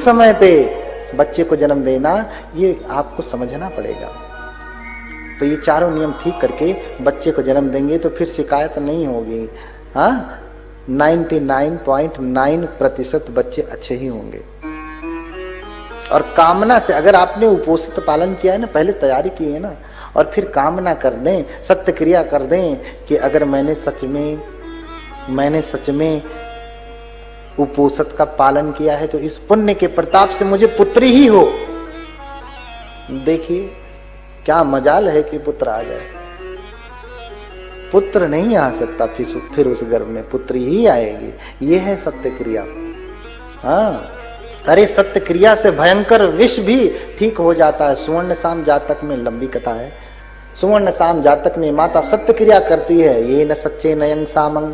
समय पे बच्चे को जन्म देना, ये आपको समझना पड़ेगा। तो ये चारों नियम ठीक करके बच्चे को जन्म देंगे तो फिर शिकायत नहीं होगी। हाँ, 99.9% बच्चे अच्छे ही होंगे। और कामना से, अगर आपने उपोषित पालन किया है ना, पहले तैयारी की है ना, और फिर कामना कर दें, सत्य क्रिया कर दें कि अगर मैंने सच में उपोषित का पालन किया है तो इस पुण्य के प्रताप से मुझे पुत्री ही हो। देखिए क्या मजाल है कि पुत्र आ जाए। पुत्र नहीं आ सकता, फिर उस गर्भ में पुत्री ही आएगी। ये है सत्य क्रिया। हाँ, अरे सत्य क्रिया से भयंकर विष भी ठीक हो जाता है। सुवर्ण शाम जातक में लंबी कथा है। सुवर्ण शाम जातक में माता सत्य क्रिया करती है। ये न सच्चे नयन सामंग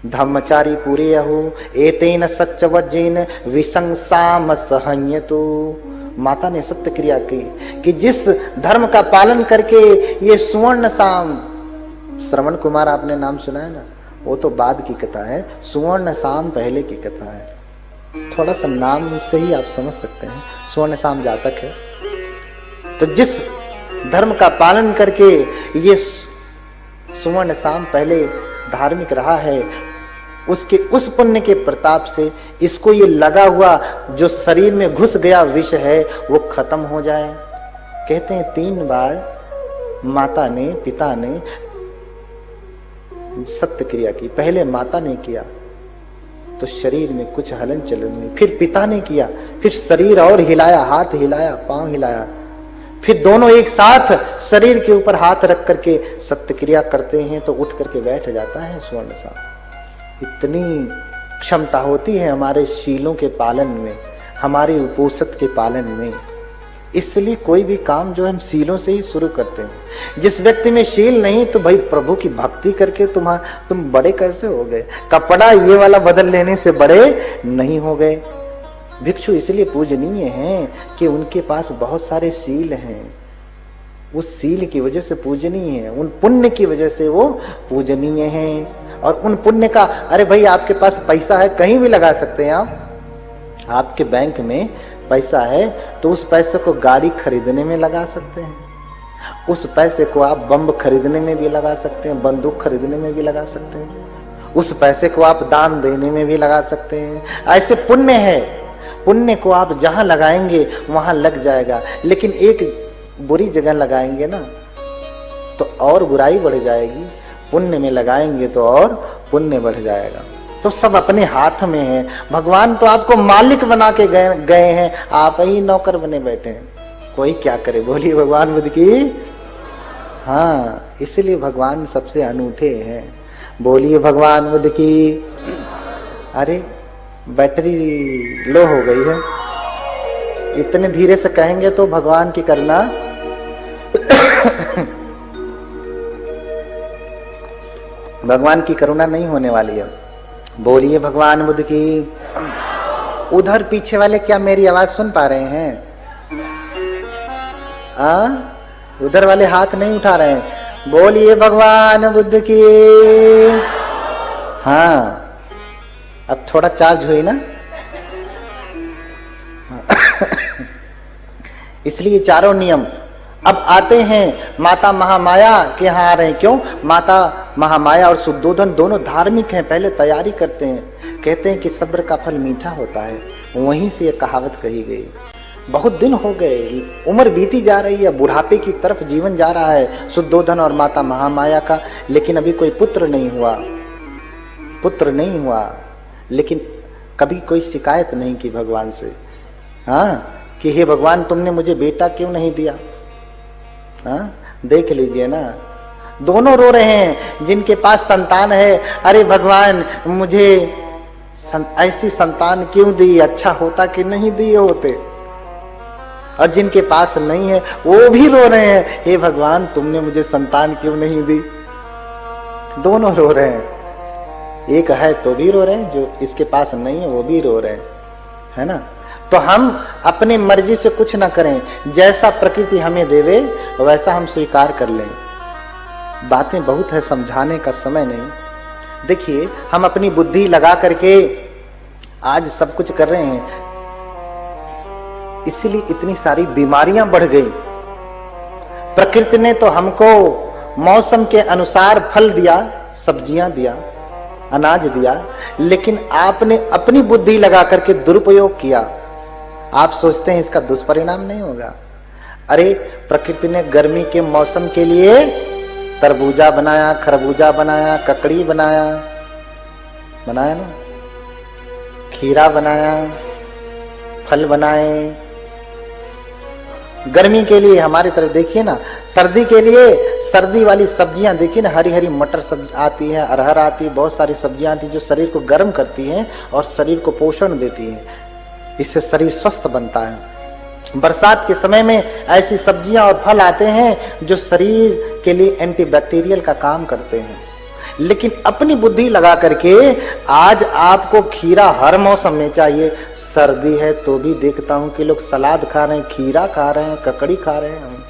धर्मचारी पूरे अहो एतेन सच्च वज्रेन विसंसाम सहन्यतु। माता ने सत्य क्रिया की कि जिस धर्म का पालन करके ये सुवर्ण शाम, श्रवण कुमार आपने नाम सुना है ना, वो तो बाद की कथा है, सुवर्ण शाम पहले की कथा है। थोड़ा सा नाम से ही आप समझ सकते हैं, सुवर्ण शाम जातक है। तो जिस धर्म का पालन करके ये सुवर्ण शाम पहले धार्मिक रहा है, उसके उस पुण्य के प्रताप से इसको ये लगा हुआ जो शरीर में घुस गया विष है वो खत्म हो जाए। कहते हैं 3 बार माता ने, पिता ने सत्य क्रिया की। पहले माता ने किया तो शरीर में कुछ हलन चलन हुई, फिर पिता ने किया, फिर शरीर और हिलाया, हाथ हिलाया, पांव हिलाया, फिर दोनों एक साथ शरीर के ऊपर हाथ रख करके सत्य क्रिया करते हैं तो उठ करके बैठ जाता है स्वर्ण सा। इतनी क्षमता होती है हमारे शीलों के पालन में, हमारे उपोषित के पालन में। इसलिए कोई भी काम जो हम शीलों से ही शुरू करते हैं। जिस व्यक्ति में शील नहीं तो भाई प्रभु की भक्ति करके तुम बड़े कैसे हो गए? कपड़ा ये वाला बदल लेने से बड़े नहीं हो गए। भिक्षु इसलिए पूजनीय हैं कि उनके पास बहुत सारे शील हैं। उस शील की वजह से पूजनीय है, उन पुण्य की वजह से वो पूजनीय हैं। और उन पुण्य का, अरे भाई आपके पास पैसा है, कहीं भी लगा सकते हैं आप। आपके बैंक में पैसा है तो उस पैसे को गाड़ी खरीदने में लगा सकते हैं, उस पैसे को आप बम खरीदने में भी लगा सकते हैं, बंदूक खरीदने में भी लगा सकते हैं, उस पैसे को आप दान देने में भी लगा सकते हैं। ऐसे पुण्य है, पुण्य को आप जहां लगाएंगे वहां लग जाएगा। लेकिन एक बुरी जगह लगाएंगे ना तो और बुराई बढ़ जाएगी, पुण्य में लगाएंगे तो और पुण्य बढ़ जाएगा। तो सब अपने हाथ में है। भगवान तो आपको मालिक बना के गए हैं, आप ही नौकर बने बैठे हैं। कोई क्या करे, बोलिए भगवान बुद्ध की। हाँ, इसलिए भगवान सबसे अनूठे हैं। बोलिए भगवान बुद्ध की। अरे बैटरी लो हो गई है, इतने धीरे से कहेंगे तो भगवान की करना। भगवान की करुणा नहीं होने वाली है। बोलिए भगवान बुद्ध की। उधर पीछे वाले क्या मेरी आवाज सुन पा रहे हैं? उधर वाले हाथ नहीं उठा रहे हैं। बोलिए भगवान बुद्ध की। हाँ, अब थोड़ा चार्ज हुई ना। इसलिए चारों नियम अब आते हैं माता महामाया के यहाँ आ रहे हैं। क्यों? माता महामाया और शुद्धोधन दोनों धार्मिक हैं, पहले तैयारी करते हैं। कहते हैं कि सब्र का फल मीठा होता है, वहीं से ये कहावत कही गई। बहुत दिन हो गए, उम्र बीती जा रही है, बुढ़ापे की तरफ जीवन जा रहा है शुद्धोधन और माता महामाया का, लेकिन अभी कोई पुत्र नहीं हुआ। लेकिन कभी कोई शिकायत नहीं की भगवान से, हाँ, कि हे भगवान तुमने मुझे बेटा क्यों नहीं दिया। हाँ, देख लीजिए ना, दोनों रो रहे हैं। जिनके पास संतान है, अरे भगवान मुझे ऐसी संतान क्यों दी, अच्छा होता कि नहीं दिए होते। और जिनके पास नहीं है वो भी रो रहे हैं, हे भगवान तुमने मुझे संतान क्यों नहीं दी। दोनों रो रहे हैं, एक है तो भी रो रहे हैं, जो इसके पास नहीं है वो भी रो रहे हैं, है ना। तो हम अपनी मर्जी से कुछ ना करें, जैसा प्रकृति हमें देवे वैसा हम स्वीकार कर लें। बातें बहुत है, समझाने का समय नहीं। देखिए हम अपनी बुद्धि लगा करके आज सब कुछ कर रहे हैं। इसीलिए इतनी सारी बीमारियां बढ़ गई। प्रकृति ने तो हमको मौसम के अनुसार फल दिया, सब्जियां दिया, अनाज दिया, लेकिन आपने अपनी बुद्धि लगा करके दुरुपयोग किया। आप सोचते हैं इसका दुष्परिणाम नहीं होगा। अरे प्रकृति ने गर्मी के मौसम के लिए तरबूजा बनाया, खरबूजा बनाया, ककड़ी बनाया ना, खीरा बनाया, फल बनाए। गर्मी के लिए हमारी तरह देखिए ना, सर्दी के लिए सर्दी वाली सब्जियां देखिए ना, हरी हरी मटर सब्जी आती है, अरहर आती है, बहुत सारी सब्जियां आती है जो शरीर को गर्म करती हैं और शरीर को पोषण देती हैं। इससे शरीर स्वस्थ बनता है। बरसात के समय में ऐसी सब्जियां और फल आते हैं जो शरीर के लिए एंटीबैक्टीरियल का काम करते हैं। लेकिन अपनी बुद्धि लगा करके आज आपको खीरा हर मौसम में चाहिए। सर्दी है तो भी देखता हूं कि लोग सलाद खा रहे हैं, खीरा खा रहे हैं, ककड़ी खा रहे हैं।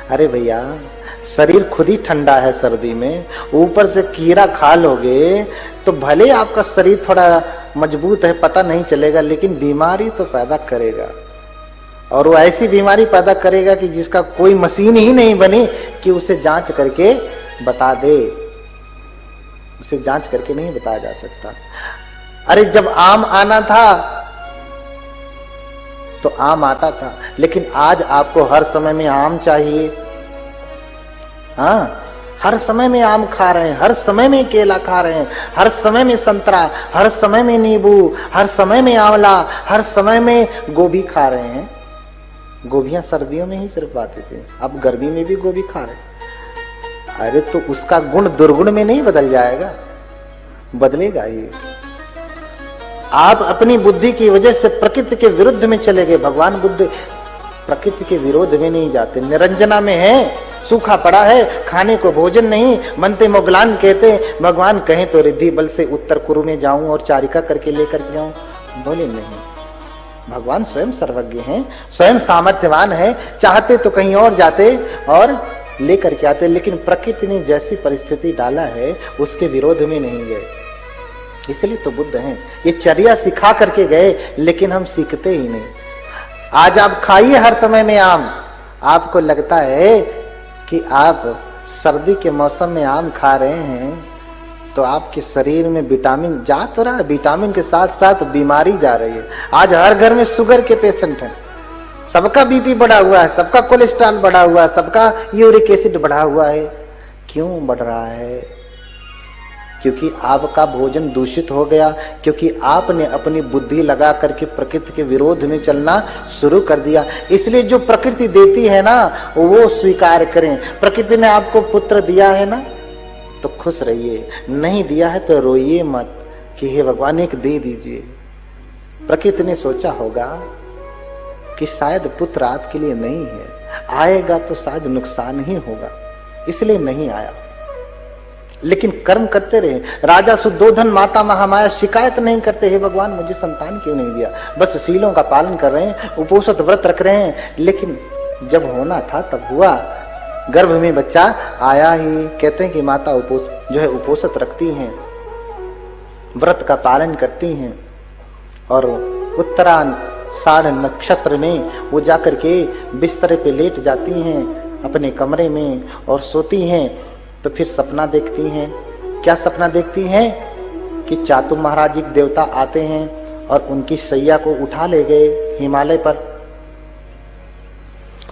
अरे भैया, शरीर खुद ही ठंडा है सर्दी में, ऊपर से खीरा खा लोगे तो भले आपका शरीर थोड़ा मजबूत है, पता नहीं चलेगा, लेकिन बीमारी तो पैदा करेगा। और वो ऐसी बीमारी पैदा करेगा कि जिसका कोई मशीन ही नहीं बनी कि उसे जांच करके बता दे। उसे जांच करके नहीं बताया जा सकता। अरे जब आम आना था तो आम आता था, लेकिन आज आपको हर समय में आम चाहिए। हाँ, हर समय में आम खा रहे हैं, हर समय में केला खा रहे हैं, हर समय में संतरा, हर समय में नींबू, हर समय में आंवला, हर समय में गोभी खा रहे हैं। गोभियां सर्दियों में ही सिर्फ आती थी, अब गर्मी में भी गोभी खा रहे हैं। अरे तो उसका गुण दुर्गुण में नहीं बदल जाएगा, बदलेगा ही। आप अपनी बुद्धि की वजह से प्रकृति के विरुद्ध में चले गए। भगवान बुद्ध प्रकृति के विरोध में नहीं जाते। निरंजना में है, सूखा पड़ा है, खाने को भोजन नहीं। मनते मोगलान कहते भगवान कहें तो रिद्धि बल से उत्तर कुरु में जाऊं और चारिका करके लेकर जाऊं। बोले नहीं, भगवान स्वयं सर्वज्ञ हैं, स्वयं सामर्थ्यवान है। चाहते तो कहीं और जाते और लेकर के आते, लेकिन प्रकृति ने जैसी परिस्थिति डाला है उसके विरोध में नहीं गए। इसलिए तो बुद्ध हैं। ये चर्या सिखा करके गए, लेकिन हम सीखते ही नहीं। आज आप खाइए हर समय में आम, आपको लगता है कि आप सर्दी के मौसम में आम खा रहे हैं तो आपके शरीर में विटामिन जा तो रहा है, विटामिन के साथ साथ बीमारी जा रही है। आज हर घर में शुगर के पेशेंट हैं, सबका बीपी बढ़ा हुआ है, सबका कोलेस्ट्रॉल बढ़ा हुआ है, सबका यूरिक एसिड बढ़ा हुआ है। क्यों बढ़ रहा है? क्योंकि आपका भोजन दूषित हो गया, क्योंकि आपने अपनी बुद्धि लगा करके प्रकृति के विरोध में चलना शुरू कर दिया। इसलिए जो प्रकृति देती है ना वो स्वीकार करें। प्रकृति ने आपको पुत्र दिया है ना तो खुश रहिए, नहीं दिया है तो रोइए मत कि हे भगवान एक दे दीजिए। प्रकृति ने सोचा होगा कि शायद पुत्र आपके लिए नहीं है, आएगा तो शायद नुकसान ही होगा, इसलिए नहीं आया। लेकिन कर्म करते रहे। राजा सुद्धोधन, माता महामाया शिकायत नहीं करते, हे भगवान मुझे संतान क्यों नहीं दिया। बस शीलों का पालन कर रहे हैं, उपोषित व्रत रख रहे हैं। लेकिन जब होना था तब हुआ, गर्भ में बच्चा आया ही। कहते हैं कि माता उपोषित रखती हैं, व्रत का पालन करती हैं और उत्तराषाढ़ नक्षत्र में वो जाकर के बिस्तर पे लेट जाती हैं अपने कमरे में और सोती हैं। तो फिर सपना देखती हैं। क्या सपना देखती हैं? कि चातु महाराज एक देवता आते हैं और उनकी सैया को उठा ले गए हिमालय पर,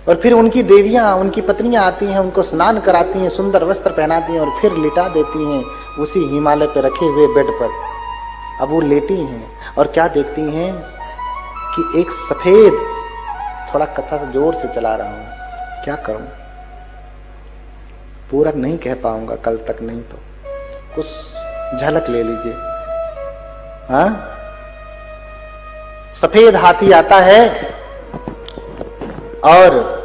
और फिर उनकी देवियां, उनकी पत्नियां आती हैं, उनको स्नान कराती हैं, सुंदर वस्त्र पहनाती हैं और फिर लिटा देती हैं उसी हिमालय पर रखे हुए बेड पर। अब वो लेटी हैं और क्या देखती हैं कि एक सफेद, थोड़ा कथा से जोर से चला रहा हूं, क्या करूं, पूरा नहीं कह पाऊंगा कल तक, नहीं तो कुछ झलक ले लीजिए। हाँ, सफेद हाथी आता है और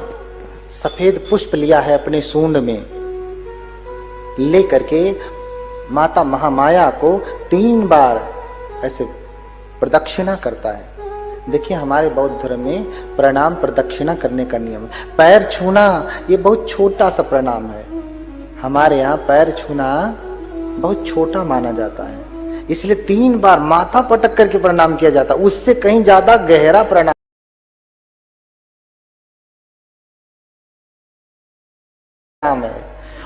सफेद पुष्प लिया है अपने सूंड में, लेकर के माता महामाया को 3 बार ऐसे प्रदक्षिणा करता है। देखिए हमारे बौद्ध धर्म में प्रणाम प्रदक्षिणा करने का नियम है। पैर छूना ये बहुत छोटा सा प्रणाम है। हमारे यहाँ पैर छूना बहुत छोटा माना जाता है, इसलिए 3 बार माथा पटक करके प्रणाम किया जाता, उससे कहीं ज्यादा गहरा प्रणाम है,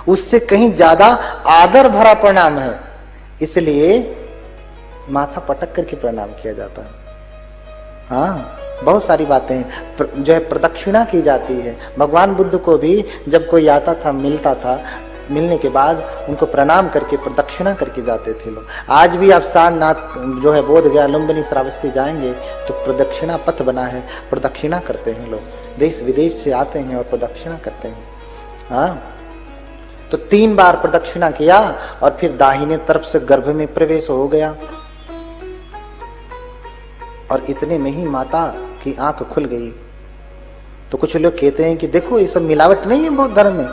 उससे कहीं ज्यादा आदर भरा प्रणाम है, इसलिए माथा पटक करके प्रणाम किया जाता है। हाँ, बहुत सारी बातें जो है प्रदक्षिणा की जाती है। भगवान बुद्ध को भी जब कोई आता था, मिलता था, मिलने के बाद उनको प्रणाम करके प्रदक्षिणा करके जाते थे लोग। आज भी आप सारनाथ जो है बोध गया, लुम्बिनी, श्रावस्ती जाएंगे तो प्रदक्षिणा पथ बना है, प्रदक्षिणा करते हैं लोग, देश विदेश से आते हैं और प्रदक्षिणा करते हैं। हाँ, तो 3 बार प्रदक्षिणा किया और फिर दाहिने तरफ से गर्भ में प्रवेश हो गया। और इतने में ही माता की आंख खुल गई। तो कुछ लोग कहते हैं कि देखो ये सब मिलावट नहीं है बौद्ध धर्म में।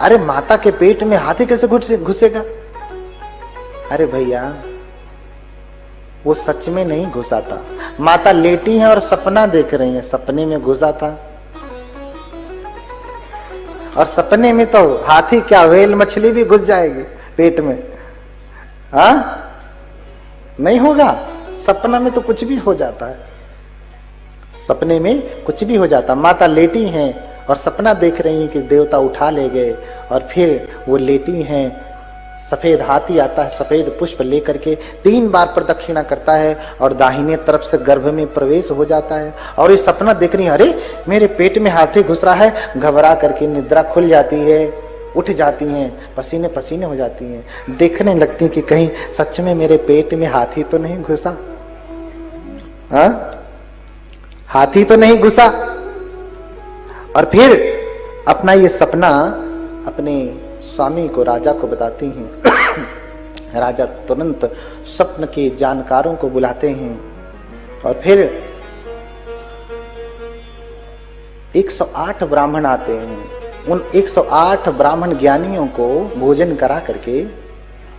अरे माता के पेट में हाथी कैसे घुसेगा? अरे भैया, वो सच में नहीं घुसा था। माता लेटी है और सपना देख रही है, सपने में घुसा था। और सपने में तो हाथी क्या, व्हेल मछली भी घुस जाएगी पेट में। हाँ, नहीं होगा। सपना में तो कुछ भी हो जाता है, सपने में कुछ भी हो जाता। माता लेटी हैं और सपना देख रही हैं कि देवता उठा ले गए, और फिर वो लेटी हैं, सफेद हाथी आता है सफेद पुष्प लेकर के 3 बार प्रदक्षिणा करता है और दाहिने तरफ से गर्भ में प्रवेश हो जाता है। और ये सपना देख रही है, अरे मेरे पेट में हाथी घुस रहा है। घबरा करके निद्रा खुल जाती है, उठ जाती हैं, पसीने पसीने हो जाती हैं, देखने लगती हैं कि कहीं सच में मेरे पेट में हाथी तो नहीं घुसा। हाँ, हाथी तो नहीं घुसा। और फिर अपना ये सपना अपने स्वामी को, राजा को बताती हैं। राजा तुरंत स्वप्न के जानकारों को बुलाते हैं और फिर 108 ब्राह्मण आते हैं। उन 108 ब्राह्मण ज्ञानियों को भोजन करा करके,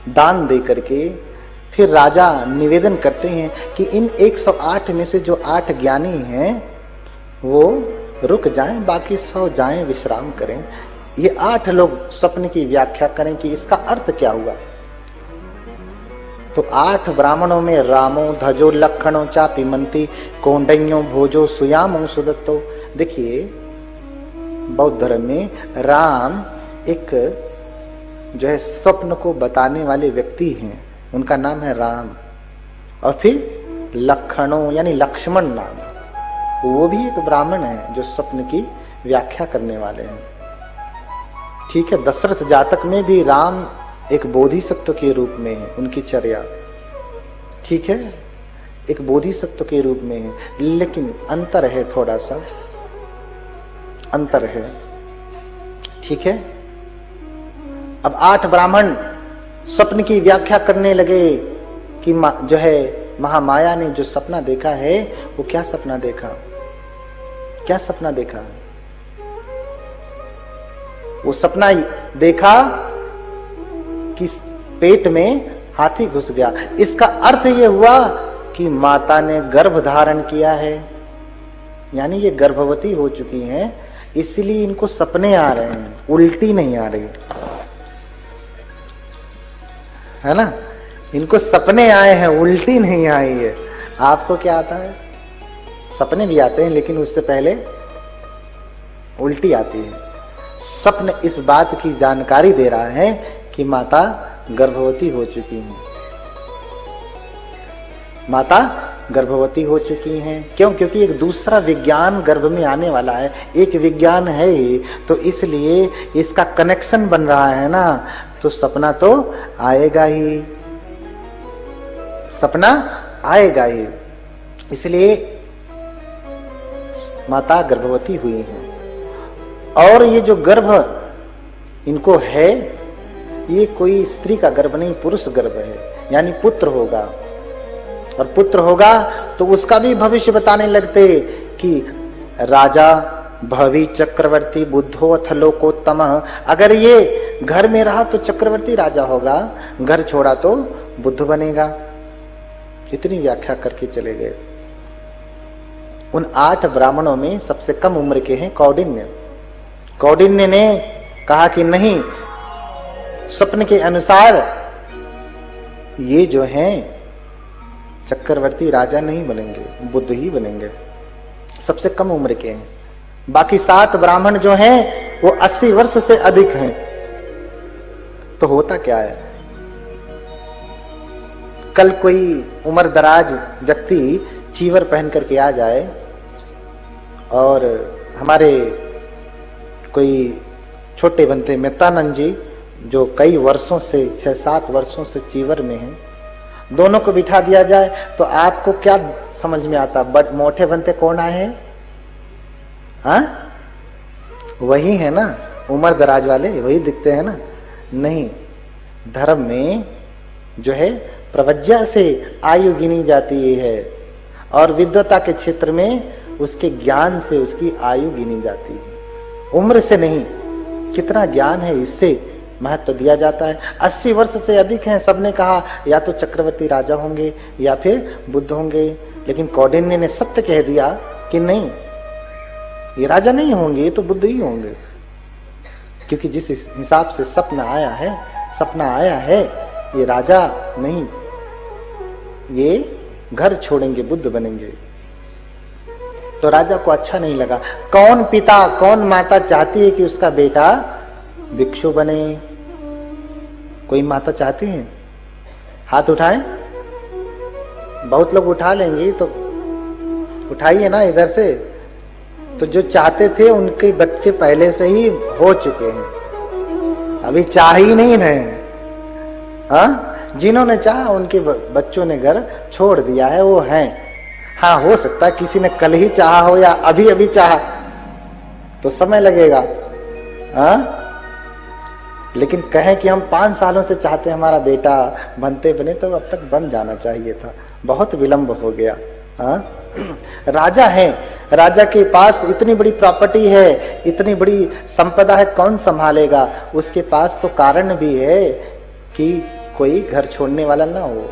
दान दे करके, फिर राजा निवेदन करते हैं कि इन 108 में से जो 8 ज्ञानी हैं वो रुक जाएं, बाकी 100 जाएं विश्राम करें। ये 8 लोग स्वप्न की व्याख्या करें कि इसका अर्थ क्या हुआ। तो 8 ब्राह्मणों में रामो धजो लक्षणों चापी मंती कौंडन्यो भोजो सुयामो सुदत्तो। देखिए, बौद्ध धर्म में राम एक जो है स्वप्न को बताने वाले व्यक्ति हैं, उनका नाम है राम। और फिर लक्षणों यानी लक्ष्मण नाम, वो भी एक ब्राह्मण है जो स्वप्न की व्याख्या करने वाले हैं। ठीक है, दशरथ जातक में भी राम एक बोधिसत्व के रूप में है, उनकी चर्या, ठीक है, एक बोधिसत्व के रूप में है, लेकिन अंतर है, थोड़ा सा अंतर है। ठीक है, अब 8 ब्राह्मण स्वप्न की व्याख्या करने लगे कि जो है महामाया ने जो सपना देखा है वो क्या सपना देखा, क्या सपना देखा। वो सपना देखा कि पेट में हाथी घुस गया। इसका अर्थ ये हुआ कि माता ने गर्भ धारण किया है, यानी ये गर्भवती हो चुकी हैं, इसलिए इनको सपने आ रहे हैं, उल्टी नहीं आ रही है ना। इनको सपने आए हैं, उल्टी नहीं आई है। आपको क्या आता है? सपने भी आते हैं, लेकिन उससे पहले उल्टी आती है। स्वप्न इस बात की जानकारी दे रहा है कि माता गर्भवती हो चुकी है, माता गर्भवती हो चुकी हैं। क्यों? क्योंकि एक दूसरा विज्ञान गर्भ में आने वाला है, एक विज्ञान है ही, तो इसलिए इसका कनेक्शन बन रहा है ना, तो सपना तो आएगा ही, सपना आएगा ही। इसलिए माता गर्भवती हुई है। और ये जो गर्भ इनको है, ये कोई स्त्री का गर्भ नहीं, पुरुष गर्भ है, यानी पुत्र होगा। और पुत्र होगा तो उसका भी भविष्य बताने लगते कि राजा भवि चक्रवर्ती बुद्धो अथ लोकोत्तम। अगर ये घर में रहा तो चक्रवर्ती राजा होगा, घर छोड़ा तो बुद्ध बनेगा। इतनी व्याख्या करके चले गए। उन 8 ब्राह्मणों में सबसे कम उम्र के हैं कौंडिन्य। कौंडिन्य ने कहा कि नहीं, स्वप्न के अनुसार ये जो हैं चक्रवर्ती राजा नहीं बनेंगे, बुद्ध ही बनेंगे। सबसे कम उम्र के हैं। बाकी 7 ब्राह्मण जो हैं वो 80 वर्ष से अधिक हैं। तो होता क्या है, कल कोई उम्र दराज व्यक्ति चीवर पहन करके आ जाए और हमारे कोई छोटे बनते मेहतानंद जी जो कई वर्षों से 6-7 वर्षों से चीवर में हैं, दोनों को बिठा दिया जाए तो आपको क्या समझ में आता? बट मोटे बनते कौन आए हैं? हाँ, वही है ना, उम्र दराज वाले वही दिखते हैं ना। नहीं, धर्म में जो है प्रवज्ञा से आयु गिनी जाती है और विद्वता के क्षेत्र में उसके ज्ञान से उसकी आयु गिनी जाती है, उम्र से नहीं। कितना ज्ञान है इससे महत्व दिया जाता है। 80 वर्ष से अधिक हैं, सबने कहा या तो चक्रवर्ती राजा होंगे या फिर बुद्ध होंगे, लेकिन कौंडिन्य ने सत्य कह दिया कि नहीं, ये राजा नहीं होंगे, ये तो बुद्ध ही होंगे। क्योंकि जिस हिसाब से सपना आया है ये राजा नहीं, ये घर छोड़ेंगे, बुद्ध बनेंगे। तो राजा को अच्छा नहीं लगा। कौन पिता कौन माता चाहती है कि उसका बेटा भिक्षु बने? कोई माता चाहती है? हाथ उठाएं। बहुत लोग उठा लेंगे, तो उठाइए ना इधर से। तो जो चाहते थे उनके बच्चे पहले से ही हो चुके हैं, अभी चाह ही नहीं रहे। हाँ, जिन्होंने चाहा उनके बच्चों ने घर छोड़ दिया है, वो हैं। हाँ, हो सकता है किसी ने कल ही चाहा हो या अभी अभी चाहा, तो समय लगेगा। हाँ, लेकिन कहें कि हम 5 सालों से चाहते हैं हमारा बेटा बनते बने, तो अब तक बन जाना चाहिए था, बहुत विलंब हो गया। हाँ, राजा है, राजा के पास इतनी बड़ी प्रॉपर्टी है, इतनी बड़ी संपदा है, कौन संभालेगा? उसके पास तो कारण भी है कि कोई घर छोड़ने वाला ना हो,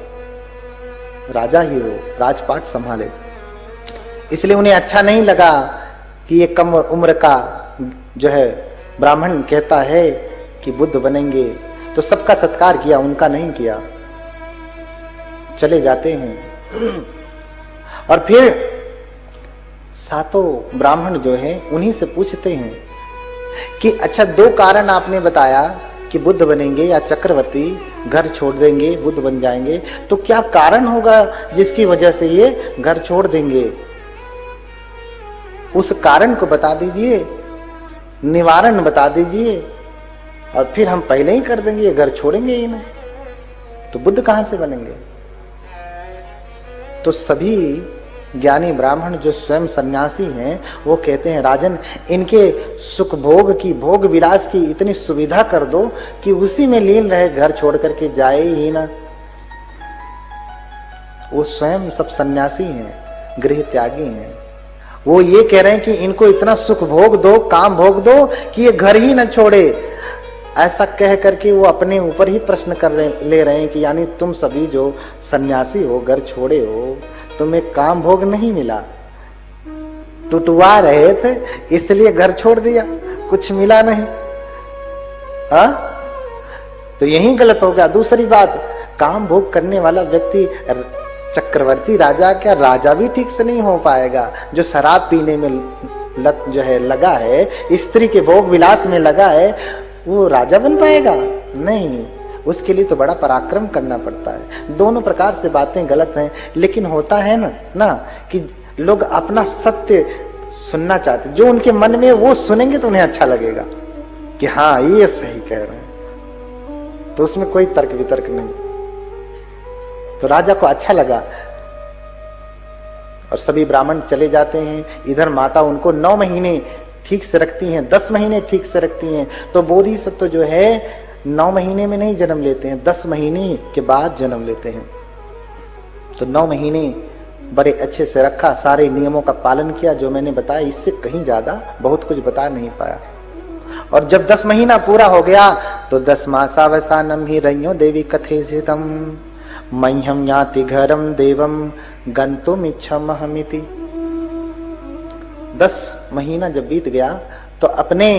राजा ही हो, राजपाट संभाले। इसलिए उन्हें अच्छा नहीं लगा कि ये कम उम्र का जो है ब्राह्मण कहता है कि बुद्ध बनेंगे, तो सबका सत्कार किया, उनका नहीं किया। चले जाते हैं और फिर 7 ब्राह्मण जो हैं उन्हीं से पूछते हैं कि अच्छा, 2 कारण आपने बताया कि बुद्ध बनेंगे या चक्रवर्ती घर छोड़ देंगे, बुद्ध बन जाएंगे, तो क्या कारण होगा जिसकी वजह से ये घर छोड़ देंगे? उस कारण को बता दीजिए, निवारण बता दीजिए, और फिर हम पहले ही कर देंगे, ये घर छोड़ेंगे ही नहीं, तो बुद्ध कहां से बनेंगे? तो सभी ज्ञानी ब्राह्मण जो स्वयं सन्यासी हैं वो कहते हैं, राजन, इनके सुख भोग की, भोग विलास की इतनी सुविधा कर दो कि उसी में लीन रहे, घर छोड़ करके जाए ही ना। वो स्वयं सब सन्यासी हैं, गृह त्यागी हैं। वो ये कह रहे हैं कि इनको इतना सुख भोग दो, काम भोग दो कि ये घर ही ना छोड़े। ऐसा कह करके वो अपने ऊपर ही प्रश्न ले रहे हैं कि यानी तुम सभी जो सन्यासी हो, घर छोड़े हो, तुम्हें काम भोग नहीं मिला, टुटवा रहे थे इसलिए घर छोड़ दिया, कुछ मिला नहीं। हाँ, तो यही गलत होगा। दूसरी बात, काम भोग करने वाला व्यक्ति चक्रवर्ती राजा, क्या राजा भी ठीक से नहीं हो पाएगा? जो शराब पीने में लत जो है लगा है, स्त्री के भोग विलास में लगा है, वो राजा बन पाएगा? नहीं, उसके लिए तो बड़ा पराक्रम करना पड़ता है। दोनों प्रकार से बातें गलत हैं, लेकिन होता है ना कि लोग अपना सत्य सुनना चाहते, जो उनके मन में वो सुनेंगे तो उन्हें अच्छा लगेगा कि हाँ ये सही कह रहे हैं, तो उसमें कोई तर्क वितर्क नहीं। तो राजा को अच्छा लगा और सभी ब्राह्मण चले जाते हैं। इधर माता उनको 9 महीने ठीक से रखती हैं, 10 महीने ठीक से रखती हैं। तो बोधिसत्व जो है 9 महीने में नहीं जन्म लेते हैं, 10 महीने के बाद जन्म लेते हैं। तो 9 महीने बड़े अच्छे से रखा, सारे नियमों का पालन किया जो मैंने बताया, इससे कहीं ज्यादा बहुत कुछ बता नहीं पाया। और जब 10 महीना पूरा हो गया तो 10 मासावसानम ही रह्यो देवी कथेसितम मह्यम याति घरम देवम गंतुम इच्छामहमिति। 10 महीना जब बीत गया तो अपने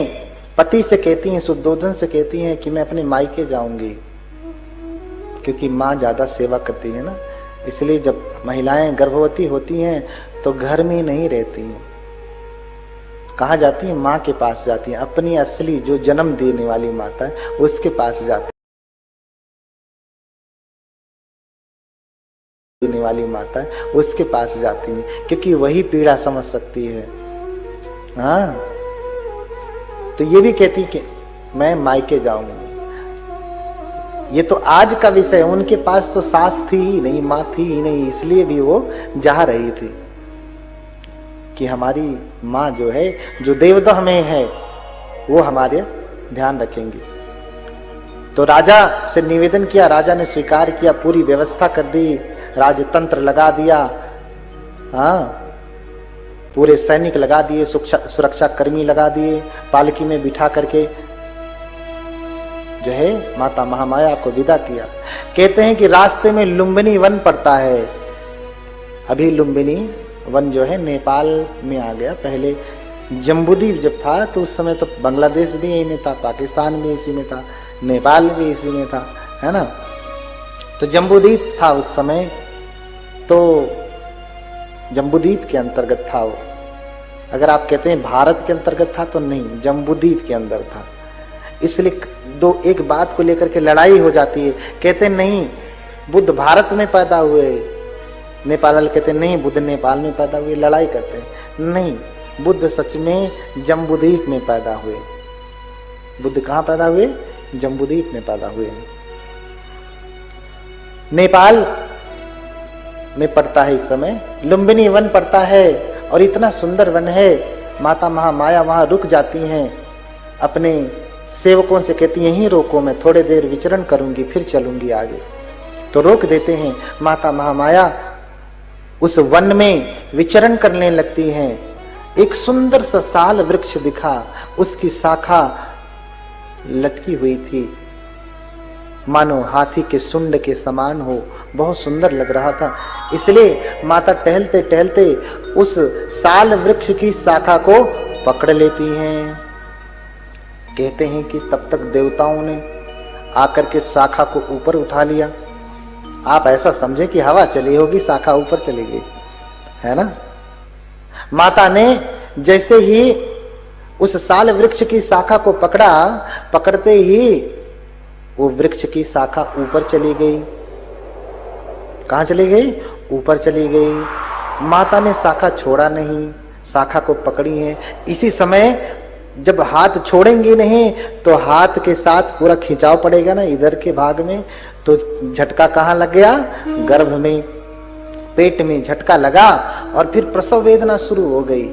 पति से कहती हैं, शुद्धोधन से कहती हैं कि मैं अपने मायके जाऊंगी, क्योंकि माँ ज्यादा सेवा करती है ना, इसलिए जब महिलाएं गर्भवती होती हैं तो घर में नहीं रहती, कहाँ जाती है? माँ के पास जाती है, अपनी असली जो जन्म देने वाली माता है उसके पास जाती देने वाली माता है उसके पास जाती है, क्योंकि वही पीड़ा समझ सकती है। हाँ, तो ये भी कहती कि मैं मायके जाऊंगी। ये तो आज का विषय, उनके पास तो सास थी ही नहीं, माँ थी ही नहीं, इसलिए भी वो जा रही थी कि हमारी माँ जो है, जो देवदह में है, वो हमारे ध्यान रखेंगी। तो राजा से निवेदन किया, राजा ने स्वीकार किया, पूरी व्यवस्था कर दी, राजतंत्र लगा दिया। हाँ, पूरे सैनिक लगा दिए, सुरक्षा कर्मी लगा दिए, पालकी में बिठा करके जो है माता महामाया को विदा किया। कहते हैं कि रास्ते में लुम्बिनी वन पड़ता है। अभी लुम्बिनी वन जो है नेपाल में आ गया। पहले जम्बूद्वीप जब था तो उस समय तो बांग्लादेश भी यही में था, पाकिस्तान भी इसी में था, नेपाल भी इसी में था, है ना। तो जम्बूद्वीप था उस समय, तो जम्बूद्वीप के अंतर्गत था वो। अगर आप कहते हैं भारत के अंतर्गत था तो नहीं, जम्बूद्वीप के अंदर था। इसलिए एक बात को लेकर के लड़ाई हो जाती है। कहते नहीं बुद्ध भारत में पैदा हुए, नेपाल वाले कहते नहीं बुद्ध नेपाल में पैदा हुए, लड़ाई करते हैं। नहीं, बुद्ध सच में जम्बूद्वीप में पैदा हुए। बुद्ध कहाँ पैदा हुए? जम्बूद्वीप में पैदा हुए। नेपाल में पड़ता है इस समय, लुम्बिनी वन पड़ता है, और इतना सुंदर वन है। माता महामाया वहां रुक जाती हैं, अपने सेवकों से कहती यहीं रोको, मैं थोड़े देर विचरण करूंगी फिर चलूंगी आगे। तो रोक देते हैं। माता महामाया उस वन में विचरण करने लगती हैं। एक सुंदर सा साल वृक्ष दिखा, उसकी शाखा लटकी हुई थी, मानो हाथी के सुंड के समान हो, बहुत सुंदर लग रहा था। इसलिए माता टहलते टहलते उस साल वृक्ष की शाखा को पकड़ लेती हैं। कहते हैं कि तब तक देवताओं ने आकर के शाखा को ऊपर उठा लिया। आप ऐसा समझे कि हवा चली होगी, शाखा ऊपर चली गई, है ना। माता ने जैसे ही उस साल वृक्ष की शाखा को पकड़ा, पकड़ते ही वो वृक्ष की शाखा ऊपर चली गई। कहां चली गई? ऊपर चली गई। माता ने शाखा छोड़ा नहीं, शाखा को पकड़ी है। इसी समय जब हाथ छोड़ेंगी नहीं तो हाथ के साथ पूरा खिंचाव पड़ेगा ना इधर के भाग में, तो झटका कहाँ लग गया? गर्भ में, पेट में झटका लगा, और फिर प्रसव वेदना शुरू हो गई।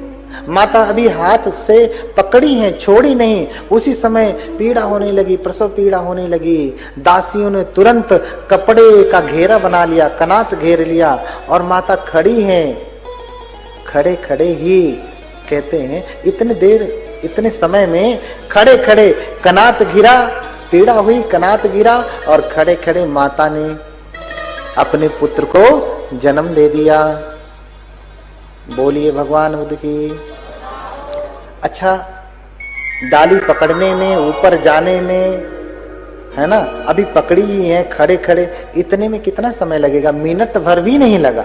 माता अभी हाथ से पकड़ी है, छोड़ी नहीं, उसी समय पीड़ा होने लगी, प्रसव पीड़ा होने लगी। दासियों ने तुरंत कपड़े का घेरा बना लिया, कनात घेर लिया, और माता खड़ी है। खड़े खड़े ही कहते हैं इतने समय में खड़े खड़े कनात गिरा, पीड़ा हुई, कनात गिरा, और खड़े खड़े माता ने अपने पुत्र को जन्म दे दिया। बोलिए भगवान बुद्ध की। अच्छा, डाली पकड़ने में, ऊपर जाने में, है ना, अभी पकड़ी ही है, खड़े खड़े, इतने में कितना समय लगेगा? मिनट भर भी नहीं लगा,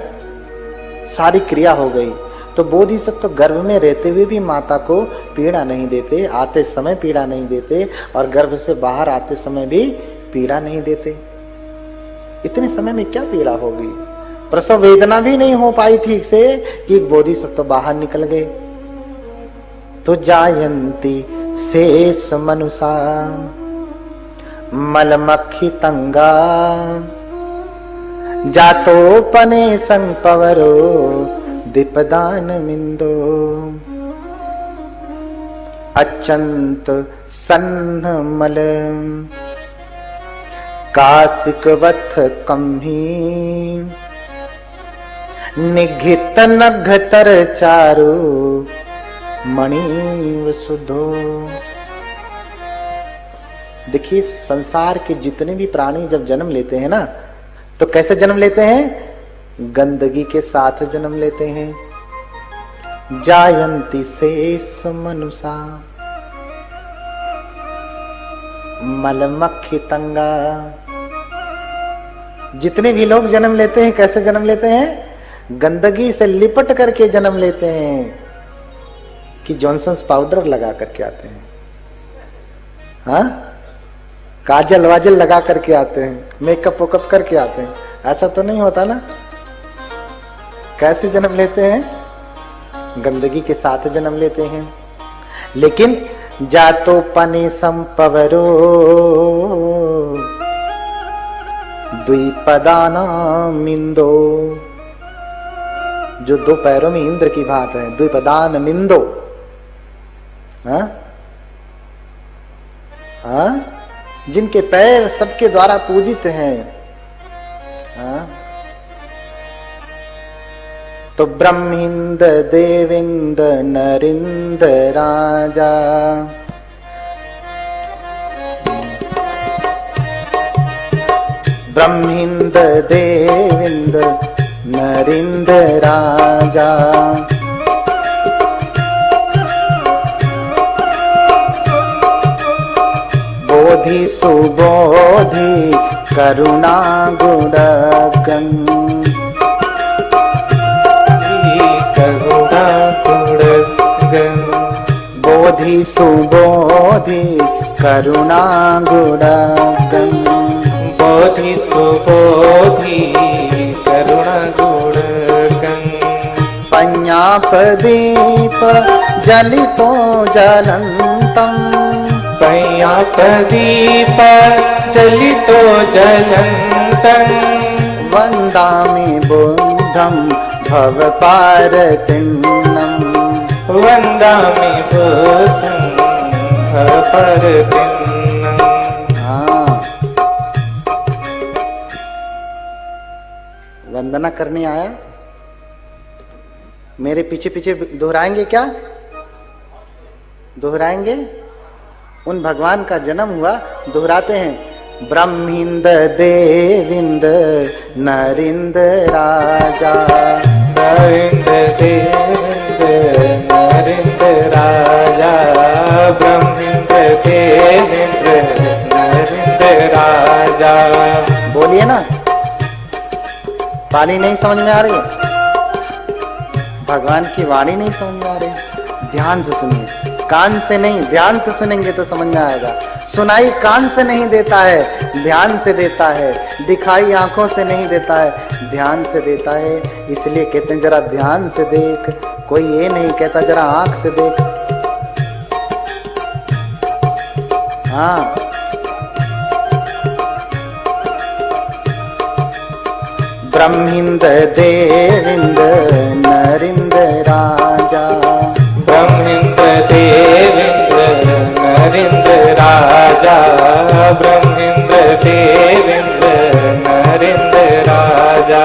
सारी क्रिया हो गई। तो बोधिसत्व तो गर्भ में रहते हुए भी माता को पीड़ा नहीं देते, आते समय पीड़ा नहीं देते, और गर्भ से बाहर आते समय भी पीड़ा नहीं देते। इतने समय में क्या पीड़ा होगी? प्रसव वेदना भी नहीं हो पाई ठीक से कि बोधिसत्व तो बाहर निकल गए। तो जायंती शेष मनुषा मलमक्खी तंगा जातो पने संग पवरो दीपदान मिंदो अचंत सन्न मल कासिक वथ कम्ही निघित नघतर चारु मणि वसुधो। देखिए, संसार के जितने भी प्राणी जब जन्म लेते हैं ना, तो कैसे जन्म लेते हैं? गंदगी के साथ जन्म लेते हैं। जायंती शेष मनुषा मलमक्खी तंगा। जितने भी लोग जन्म लेते हैं कैसे जन्म लेते हैं? गंदगी से लिपट करके जन्म लेते हैं कि जॉनसन्स पाउडर लगा करके आते हैं, हाँ, काजल वाजल लगा करके आते हैं, मेकअप वोकअप करके आते हैं। ऐसा तो नहीं होता ना। कैसे जन्म लेते हैं? गंदगी के साथ जन्म लेते हैं। लेकिन जातो पने संपवरो द्विपदानाम इंदो, जो दो पैरों में इंद्र की बात है, द्विपदान मिंदो, हाँ हाँ, जिनके पैर सबके द्वारा पूजित हैं, हाँ, तो ब्रह्मिंद देविंद नरिंद राजा, ब्रह्मिंद देविंद नरिंद राजा, बोधि सुबोधि करुणा गुणगण, करुणा गुणगण, बोधि सुबोधि करुणा गुणगण, बोधि सुबोधि करुणा गुणगण, पञ्ञापदीप जलितो जलन्तम्, पञ्ञापदीप जलितो जलन्तम्, वन्दामि बुद्धं भवपारतिन्नम्, वन्दामि बुद्धं भवपारतिन्नम्। हाँ, वंदना करने आया, मेरे पीछे पीछे दोहराएंगे क्या? दोहराएंगे? उन भगवान का जन्म हुआ, दोहराते हैं, ब्रह्मिंद देविंद नरिंद राजा, ब्रह्मिंद देविंद नरिंद राजा, ब्रह्मिंद देविंद नरिंद राजा। बोलिए ना, वाणी नहीं समझ में आ रही? भगवान की वाणी नहीं समझ में आ रही? ध्यान से सुनिए, कान से नहीं, ध्यान से सुनेंगे तो समझ में आएगा। सुनाई कान से नहीं देता है, ध्यान से देता है। दिखाई आंखों से नहीं देता है, ध्यान से देता है। इसलिए कहते हैं जरा ध्यान से देख। कोई ये नहीं कहता जरा आंख से देख। हाँ, ब्रह्मिंद देविंद नरिंद राजा, ब्रह्मिंद देविंद नरिंद राजा, ब्रह्मिंद देविंद नरिंद राजा,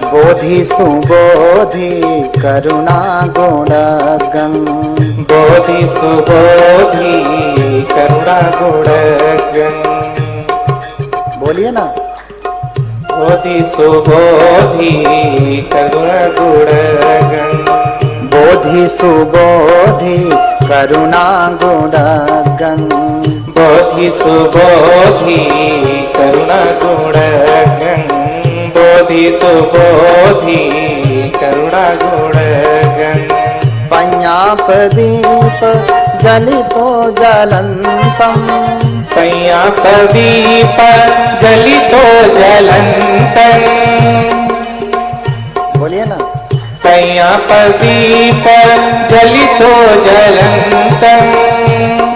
बोधि सुबोधि करुणा गुणगण, बोधि सुबोधि करुणा गुणगण। बोलिए ना, बोधि सुबोधि करुणा गुणगण, बोधि सुबोधि करुणा गुणगण, बोधि सुबोधि करुणा गुणगण, बोधि सुबोधि करुणा गुणगण, पञ्ञापदीप जलितो जलन्तम्, पञ्ञापदीप जलितो जलन्तम्। बोलिए ना, पञ्ञापदीप जलितो जलन्तम्।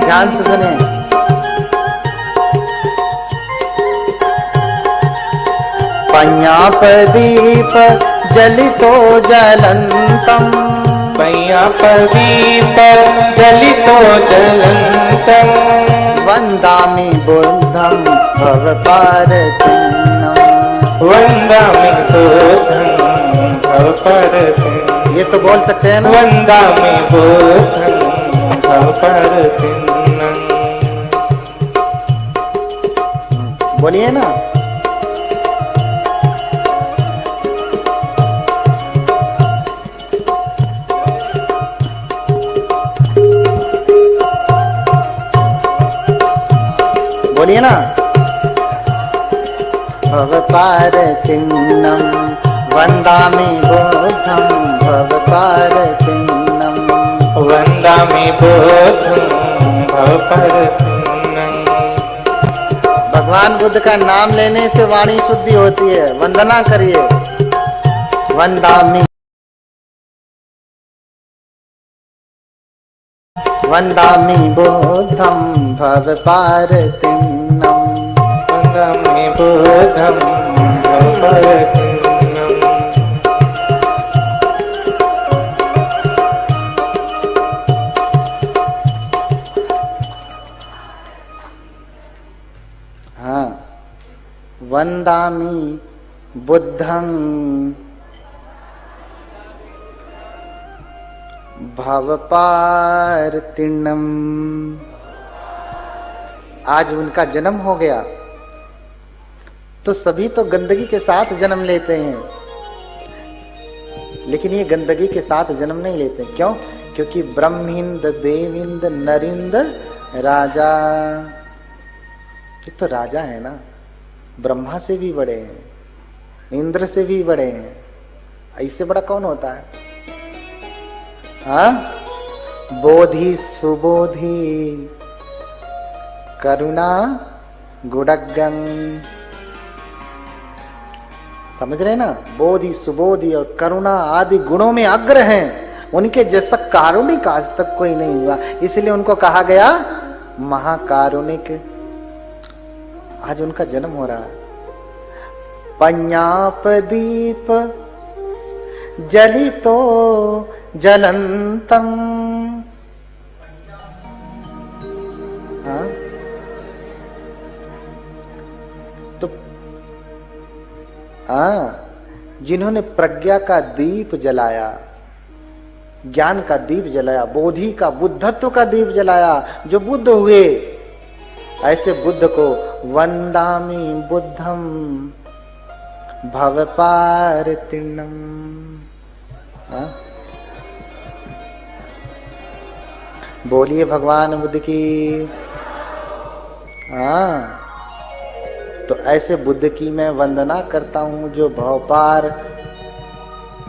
ध्यान से सुनिए, पञ्ञापदीप जलितो जलन्तम्, पञ्ञापदीप जलितो जलन्तम्। वन्दामि बुद्धं भवपारतिन्नम्, वन्दामि बुद्धं भवपारतिन्नम्। ये तो बोल सकते हैं ना, वन्दामि बुद्धं भवपारतिन्नम्। बोलिए ना, बोलिए ना, भवपारतिन्नं वन्दामि बुद्धं भवपारतिन्नं वन्दामि बुद्धं भवपारतिन्नं। भगवान बुद्ध का नाम लेने से वाणी शुद्धि होती है। वंदना करिए। वंदामि वंदामि बुद्धं भवपारतिन्नं वन्दामि बुद्धं भवपारतिन्नं। हाँ, वंदामि बुद्धं भवपारतिन्नं। आज उनका जन्म हो गया तो सभी तो गंदगी के साथ जन्म लेते हैं, लेकिन ये गंदगी के साथ जन्म नहीं लेते। क्यों? क्योंकि ब्रह्मिंद, देविंद, नरिंद, राजा, ये तो राजा है ना, ब्रह्मा से भी बड़े हैं, इंद्र से भी बड़े हैं। इससे बड़ा कौन होता है? हाँ, बोधि सुबोधि करुणा गुणगं। समझ रहे ना? बोधि सुबोधि और करुणा आदि गुणों में अग्र हैं। उनके जैसा कारुणिक आज तक कोई नहीं हुआ, इसलिए उनको कहा गया महाकारुणिक। आज उनका जन्म हो रहा है। पञ्ञापदीप जलितो जलंतं। हाँ? तो जिन्होंने प्रज्ञा का दीप जलाया, ज्ञान का दीप जलाया, बोधि का, बुद्धत्व का दीप जलाया, जो बुद्ध हुए, ऐसे बुद्ध को वंदामि बुद्धं भवपारतिन्नं। बोलिए भगवान बुद्ध की। हाँ, तो ऐसे बुद्ध की मैं वंदना करता हूं जो भव पार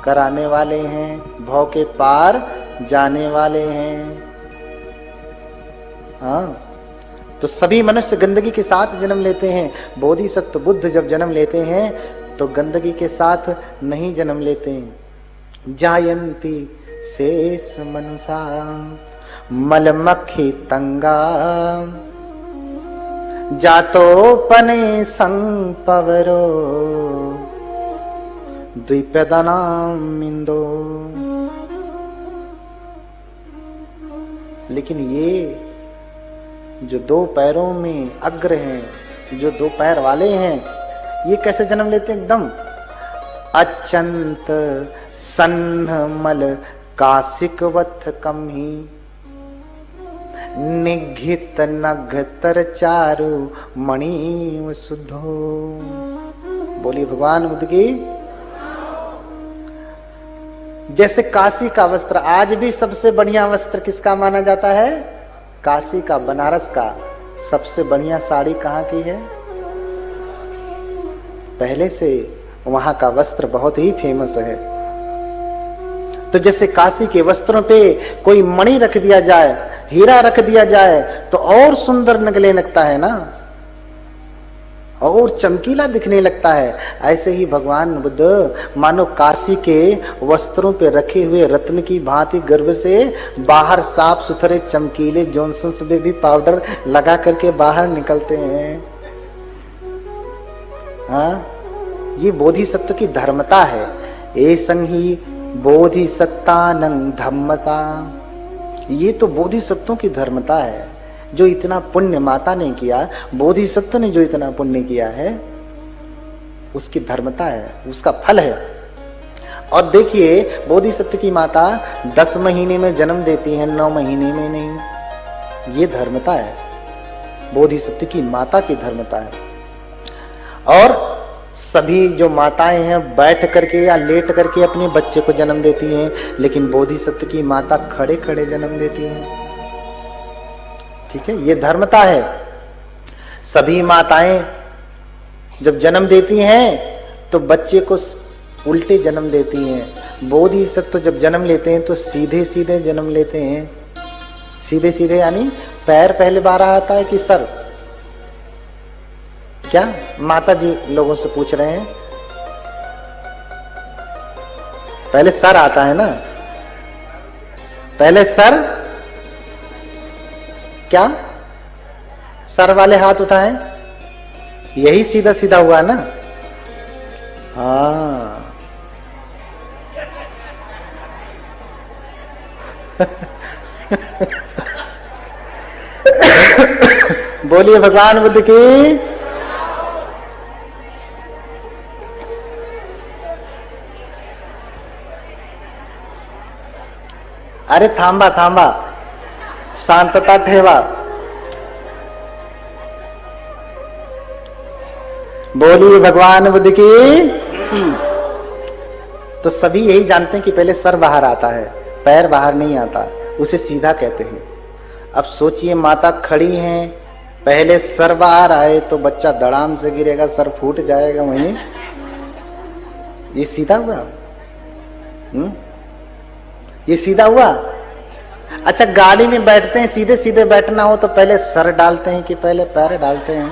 कराने वाले हैं, भव के पार जाने वाले हैं। हाँ, तो सभी मनुष्य गंदगी के साथ जन्म लेते हैं। बोधिसत्व बुद्ध जब जन्म लेते हैं तो गंदगी के साथ नहीं जन्म लेते हैं। जायन्ति शेष मनुषा मलमक्खी तंगा जातोपने संपवरो द्विपदनाम इंदो। लेकिन ये जो दो पैरों में अग्र हैं, जो दो पैर वाले हैं, ये कैसे जन्म लेते हैं? एकदम अचंत सन्न मल कासिकवत कम ही निघित नघतर चारु मणि शुद्धो। बोलिए भगवान बुद्ध की। जैसे काशी का वस्त्र, आज भी सबसे बढ़िया वस्त्र किसका माना जाता है? काशी का, बनारस का। सबसे बढ़िया साड़ी कहाँ की है? पहले से वहां का वस्त्र बहुत ही फेमस है। तो जैसे काशी के वस्त्रों पे कोई मणि रख दिया जाए, हीरा रख दिया जाए, तो और सुंदर लगने लगता है ना, और चमकीला दिखने लगता है। ऐसे ही भगवान बुद्ध मानो काशी के वस्त्रों पे रखे हुए रत्न की भांति गर्भ से बाहर साफ सुथरे चमकीले जॉनसन्स में भी पाउडर लगा करके बाहर निकलते हैं। हाँ, ये बोधिसत्व की धर्मता है। ए संगी बोधिसत्तानं धम्मता। ये तो बोधिसत्वों की धर्मता है। जो इतना पुण्य माता ने किया, बोधिसत्व ने जो इतना पुण्य किया है, उसकी धर्मता है, उसका फल है। और देखिए, बोधिसत्व की माता 10 महीने में जन्म देती है, 9 महीने में नहीं। ये धर्मता है, बोधिसत्व की माता की धर्मता है। और सभी जो माताएं हैं बैठ करके या लेट करके अपने बच्चे को जन्म देती हैं, लेकिन बोधिसत्व की माता खड़े खड़े जन्म देती हैं। ठीक है, ये धर्मता है। सभी माताएं जब जन्म देती हैं तो बच्चे को उल्टे जन्म देती हैं। बोधिसत्व जब जन्म लेते हैं तो सीधे सीधे जन्म लेते हैं। सीधे सीधे यानी पैर पहले बाहर आता है कि सर? क्या माता जी लोगों से पूछ रहे हैं? पहले सर आता है ना, पहले सर। क्या सर वाले हाथ उठाएं, यही सीधा सीधा हुआ ना? हाँ बोलिए भगवान बुद्ध की। अरे थांबा थांबा, शांतता ठेवा। बोलिए भगवान बुद्ध की। तो सभी यही जानते हैं कि पहले सर बाहर आता है, पैर बाहर नहीं आता, उसे सीधा कहते हैं। अब सोचिए माता खड़ी हैं, पहले सर बाहर आए तो बच्चा धड़ाम से गिरेगा, सर फूट जाएगा वहीं। ये सीधा हुआ? ये सीधा हुआ? अच्छा गाड़ी में बैठते हैं, सीधे सीधे बैठना हो तो पहले सर डालते हैं कि पहले पैर डालते हैं?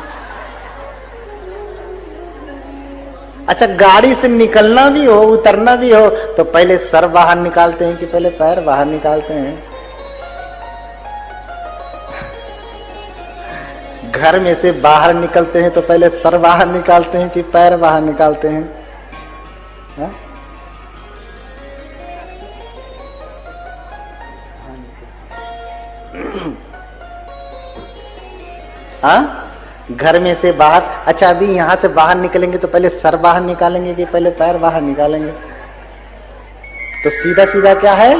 अच्छा गाड़ी से निकलना भी हो, उतरना भी हो तो पहले सर बाहर निकालते हैं कि पहले पैर बाहर निकालते हैं? घर में से बाहर निकलते हैं तो पहले सर बाहर निकालते हैं कि पैर बाहर निकालते हैं? हा? हाँ घर में से बाहर। अच्छा अभी यहां से बाहर निकलेंगे तो पहले सर बाहर निकालेंगे कि पहले पैर बाहर निकालेंगे? तो सीधा सीधा क्या है?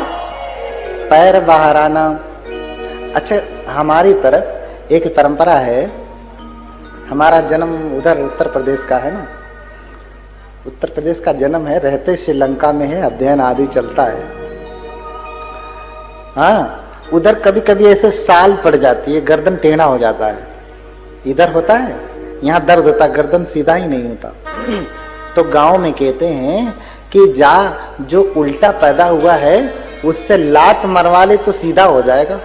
पैर बाहर आना। अच्छा हमारी तरफ एक परंपरा है, हमारा जन्म उधर उत्तर प्रदेश का है ना, उत्तर प्रदेश का जन्म है, रहते श्रीलंका में है, अध्ययन आदि चलता है। हाँ उधर कभी कभी ऐसे साल पड़ जाती है, गर्दन टेढ़ा हो जाता है। इधर होता है, यहाँ दर्द होता, गर्दन सीधा ही नहीं होता। तो गांव में कहते हैं कि जो उल्टा पैदा हुआ है उससे लात मरवा ले तो सीधा हो जाएगा।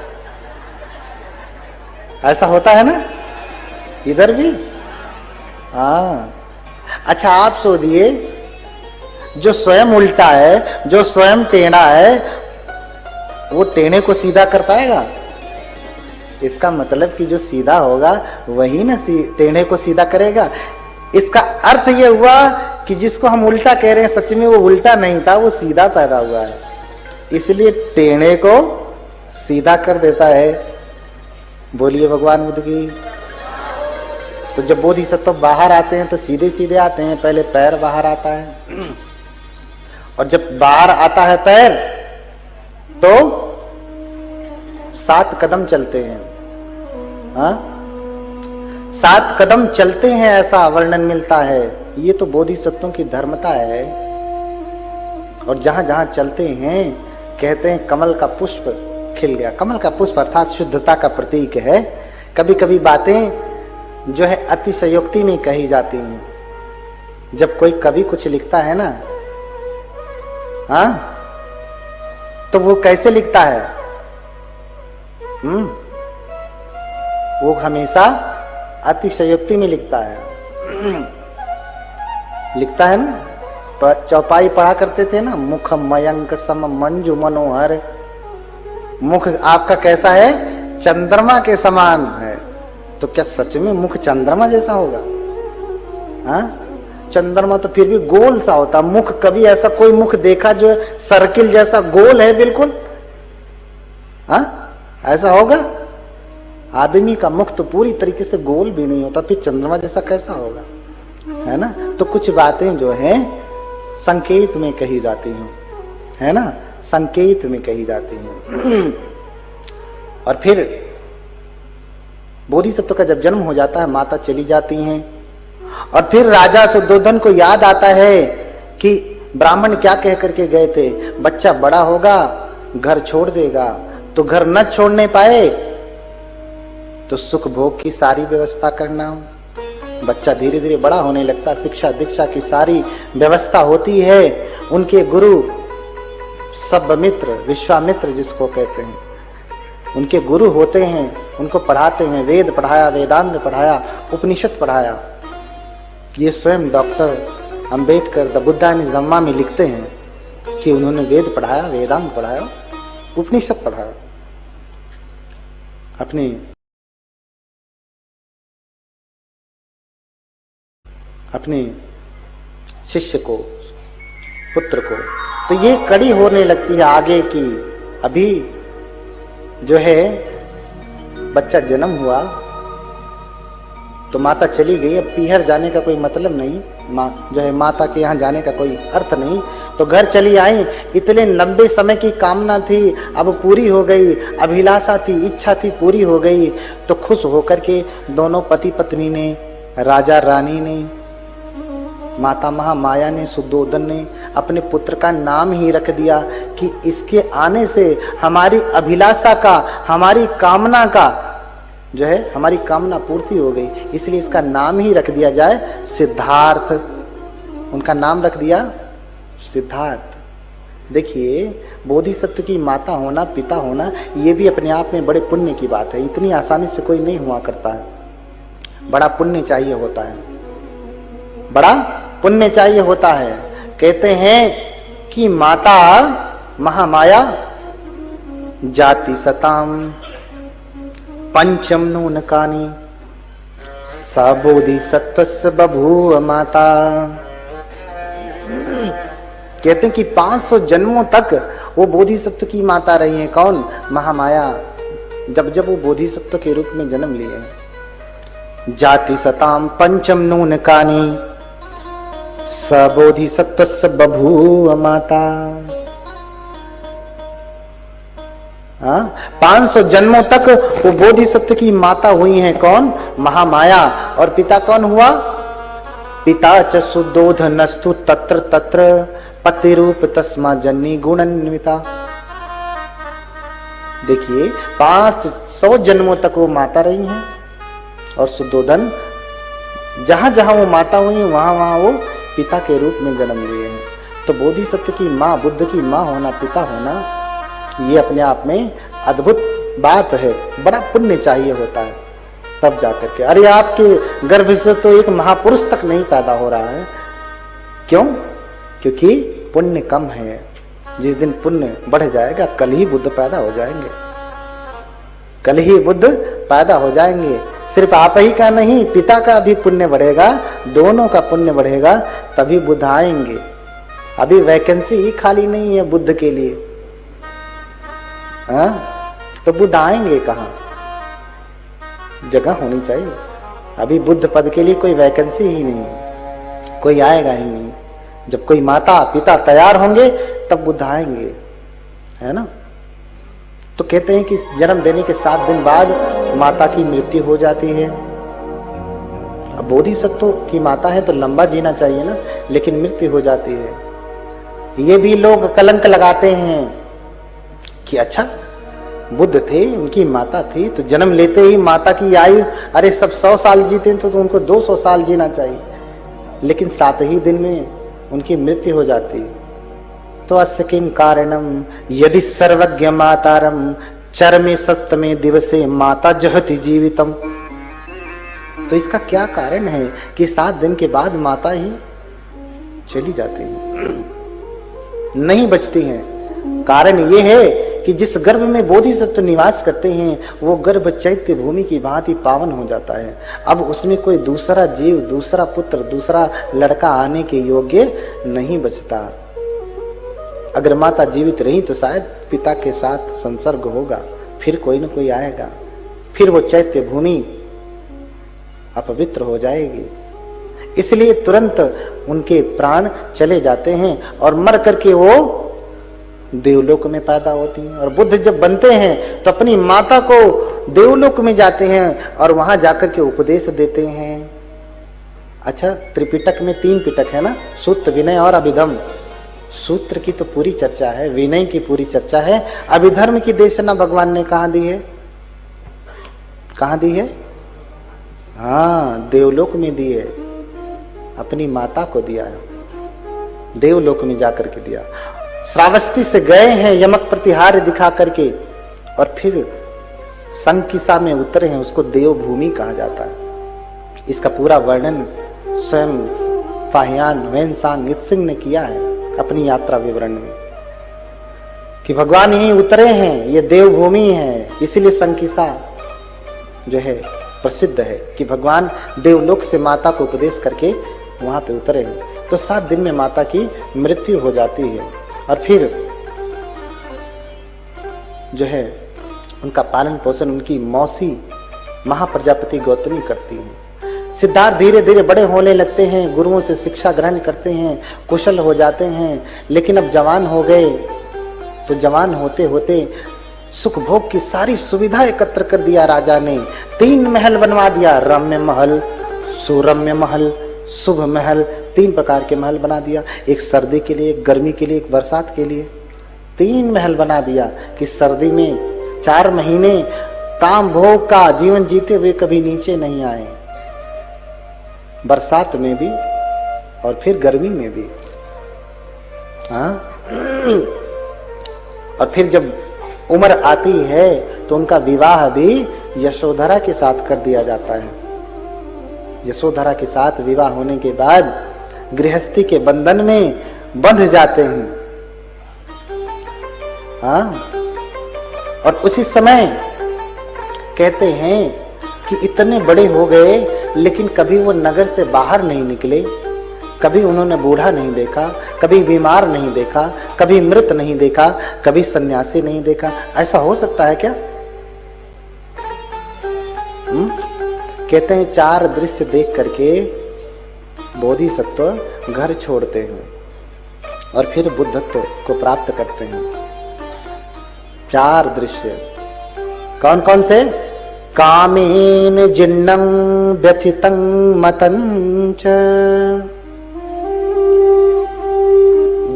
ऐसा होता है ना इधर भी? हाँ। अच्छा आप सोचिए, जो स्वयं उल्टा है, जो स्वयं टेढ़ा है, वो टेढ़े को सीधा कर पाएगा? इसका मतलब कि जो सीधा होगा वही ना टेढ़े को सीधा करेगा। इसका अर्थ ये हुआ कि जिसको हम उल्टा कह रहे हैं सच में वो उल्टा नहीं था, वो सीधा पैदा हुआ है, इसलिए टेढ़े को सीधा कर देता है। बोलिए भगवान बुद्ध की। तो जब बोधिसत्व बाहर आते हैं तो सीधे सीधे आते हैं, पहले पैर बाहर आता है, और जब बाहर आता है पैर तो 7 कदम चलते हैं। हाँ 7 कदम चलते हैं, ऐसा वर्णन मिलता है। ये तो बोधिसत्वों की धर्मता है। और जहां जहां चलते हैं कहते हैं कमल का पुष्प खिल गया। कमल का पुष्प अर्थात शुद्धता का प्रतीक है। कभी कभी बातें जो है अतिशयोक्ति में कही जाती हैं। जब कोई कवि कुछ लिखता है ना, हाँ तो वो कैसे लिखता है? वो हमेशा अतिशयोक्ति में लिखता है। लिखता है ना, पर चौपाई पढ़ा करते थे ना, मुख मयंक सम मंजू मनोहर। मुख आपका कैसा है? चंद्रमा के समान है। तो क्या सच में मुख चंद्रमा जैसा होगा? हाँ चंद्रमा तो फिर भी गोल सा होता, मुख कभी ऐसा कोई मुख देखा जो सर्किल जैसा गोल है बिल्कुल? हाँ ऐसा होगा? आदमी का मुख तो पूरी तरीके से गोल भी नहीं होता, फिर चंद्रमा जैसा कैसा होगा? है ना? तो कुछ बातें जो हैं संकेत में कही जाती हैं, है ना, संकेत में कही जाती हैं। और फिर बोधिसत्व का जब जन्म हो जाता है, माता चली जाती हैं, और फिर राजा सुद्धोधन को याद आता है कि ब्राह्मण क्या कह करके गए थे, बच्चा बड़ा होगा घर छोड़ देगा। तो घर न छोड़ने पाए तो सुख भोग की सारी व्यवस्था करना हो। बच्चा धीरे धीरे बड़ा होने लगता, शिक्षा दीक्षा की सारी व्यवस्था होती है। उनके गुरु सब मित्र, विश्वामित्र जिसको कहते हैं, उनके गुरु होते हैं, उनको पढ़ाते हैं। वेद पढ़ाया, वेदांत पढ़ाया, उपनिषद पढ़ाया। ये स्वयं डॉक्टर अंबेडकर द बुद्धा इन जम्मा में लिखते हैं कि उन्होंने वेद पढ़ाया, वेदांत पढ़ाया, उपनिषद पढ़ाया। अपने शिष्य को, पुत्र को। तो ये कड़ी होने लगती है आगे की। अभी जो है बच्चा जन्म हुआ तो माता चली गई, अब पीहर जाने का कोई मतलब नहीं, माँ जो है माता के यहाँ जाने का कोई अर्थ नहीं, तो घर चली आई। इतने लंबे समय की कामना थी, अब पूरी हो गई, अभिलाषा थी, इच्छा थी, पूरी हो गई। तो खुश होकर के दोनों पति पत्नी ने, राजा रानी ने, माता महामाया ने, सुद्धोधन ने अपने पुत्र का नाम ही रख दिया कि इसके आने से हमारी अभिलाषा का, हमारी कामना का जो है, हमारी कामना पूर्ति हो गई, इसलिए इसका नाम ही रख दिया जाए सिद्धार्थ। उनका नाम रख दिया सिद्धार्थ। देखिए, बोधिसत्व की माता होना, पिता होना, ये भी अपने आप में बड़े पुण्य की बात है। इतनी आसानी से कोई नहीं हुआ करता है, बड़ा पुण्य चाहिए होता है, बड़ा पुण्य चाहिए होता है। कहते हैं कि माता महामाया जाति सताम पंचम नूनकानी सबोधिसत्वस्य बभूव माता। कहते हैं कि 500 जन्मों तक वो बोधिसत्व की माता रही है। कौन? महामाया। जब वो बोधिसत्व के रूप में जन्म लिए। जाति सताम पंचम नूनकानी सबोधिसत्वस्य बभूव माता। 500 जन्मों तक वो बोधिसत्व की माता हुई हैं। कौन? महामाया। और पिता कौन हुआ? पिता च सुद्धोधनस्तु तत्र तत्र पति रूप तस्मा जन्नी गुणान्विता। देखिए, 500 जन्मों तक वो माता रही हैं और सुद्धोधन जहां जहां वो माता हुई है वहां वहां वो पिता के रूप में जन्म लिए हैं। तो बोधिसत्व की माँ, बुद्ध की माँ होना, पिता होना, ये अपने आप में अद्भुत बात है। बड़ा पुण्य चाहिए होता है तब जाकर के। अरे आपके गर्भ से तो एक महापुरुष तक नहीं पैदा हो रहा है। क्यों? क्योंकि पुण्य कम है। जिस दिन पुण्य बढ़ जाएगा, कल ही बुद्ध पैदा हो जाएंगे, कल ही बुद्ध पैदा हो जाएंगे। सिर्फ आप ही का नहीं, पिता का भी पुण्य बढ़ेगा, दोनों का पुण्य बढ़ेगा, तभी बुद्ध आएंगे। अभी वैकेंसी ही खाली नहीं है बुद्ध के लिए। तो बुद्ध आएंगे कहाँ? जगह होनी चाहिए। अभी बुद्ध पद के लिए कोई वैकेंसी ही नहीं, कोई आएगा ही नहीं। जब कोई माता पिता तैयार होंगे तब बुद्ध आएंगे, है ना। तो कहते हैं कि जन्म देने के 7 दिन बाद माता की मृत्यु हो जाती है। अब बोधिसत्व की माता है तो लंबा जीना चाहिए ना, लेकिन मृत्यु हो जाती है। ये भी लोग कलंक लगाते हैं कि अच्छा, बुद्ध थे, उनकी माता थी, तो जन्म लेते ही माता की आयु, अरे सब 100 साल जीते तो उनको 200 साल जीना चाहिए, लेकिन 7 ही दिन में उनकी मृत्यु हो जाती। तो अस्य किम कारणम यदि सर्वज्ञ मातारम चरमे सप्तमे दिवसे माता जहति जीवितम। तो इसका क्या कारण है कि 7 दिन के बाद माता ही चली जाती है, नहीं बचती हैं? कारण ये है कि जिस गर्भ में बोधिसत्व निवास करते हैं वो गर्भ चैत्य भूमि की भांति पावन हो जाता है। अब उसमें कोई दूसरा जीव, दूसरा पुत्र, दूसरा लड़का आने के योग्य नहीं बचता। अगर माता जीवित रही तो शायद पिता के साथ संसर्ग होगा, फिर कोई न कोई आएगा, फिर वो चैत्य भूमि अपवित्र हो जाएगी। इसलिए तुरंत उनके प्राण चले जाते हैं और मर करके वो देवलोक में पैदा होती हैं। और बुद्ध जब बनते हैं तो अपनी माता को देवलोक में जाते हैं और वहां जाकर के उपदेश देते हैं। अच्छा, त्रिपिटक में 3 पिटक है ना, सूत्र, विनय और अभिधर्म। सूत्र की तो पूरी चर्चा है, विनय की पूरी चर्चा है, अभिधर्म की देशना भगवान ने कहां दी है? कहां दी है? हाँ, देवलोक में दिए, अपनी माता को दिया, देवलोक में जाकर के दिया। श्रावस्ती से गए हैं यमक प्रतिहार दिखा करके, और फिर संकिसा में उतरे हैं, उसको देवभूमि कहा जाता है। इसका पूरा वर्णन स्वयं फाहियान वेनसांग सिंह ने किया है अपनी यात्रा विवरण में, कि भगवान यहीं उतरे हैं, ये देवभूमि है, इसीलिए संकिसा जो है प्रसिद्ध है कि भगवान देवलोक से माता को उपदेश करके वहां पे उतरे हैं। तो 7 दिन में माता की मृत्यु हो जाती है, और फिर जो है उनका पालन पोषण उनकी मौसी महाप्रजापति गौतमी करती है। सिद्धार्थ धीरे धीरे बड़े होने लगते हैं, गुरुओं से शिक्षा ग्रहण करते हैं, कुशल हो जाते हैं, लेकिन अब जवान हो गए। तो जवान होते होते सुख भोग की सारी सुविधा एकत्र कर दिया राजा ने। 3 महल बनवा दिया, रम्य महल, सुरम्य महल, शुभ महल, 3 प्रकार के महल बना दिया। एक सर्दी के लिए, एक गर्मी के लिए, एक बरसात के लिए। 3 महल बना दिया कि सर्दी में 4 महीने काम भोग का जीवन जीते हुए कभी नीचे नहीं आए, बरसात में भी और फिर गर्मी में भी। हाँ, और फिर जब उम्र आती है तो उनका विवाह भी यशोधरा के साथ कर दिया जाता है। यशोधरा के साथ विवाह होने के बाद गृहस्थी के बंधन में बंध जाते हैं। हाँ, और उसी समय कहते हैं कि इतने बड़े हो गए लेकिन कभी वो नगर से बाहर नहीं निकले, कभी उन्होंने बूढ़ा नहीं देखा, कभी बीमार नहीं देखा, कभी मृत नहीं देखा, कभी सन्यासी नहीं देखा। ऐसा हो सकता है क्या? कहते हैं 4 दृश्य देख करके बोधिसत्व घर छोड़ते हैं और फिर बुद्धत्व को प्राप्त करते हैं। 4 दृश्य कौन कौन से? कामेन जिन्नं व्यथितं मतंच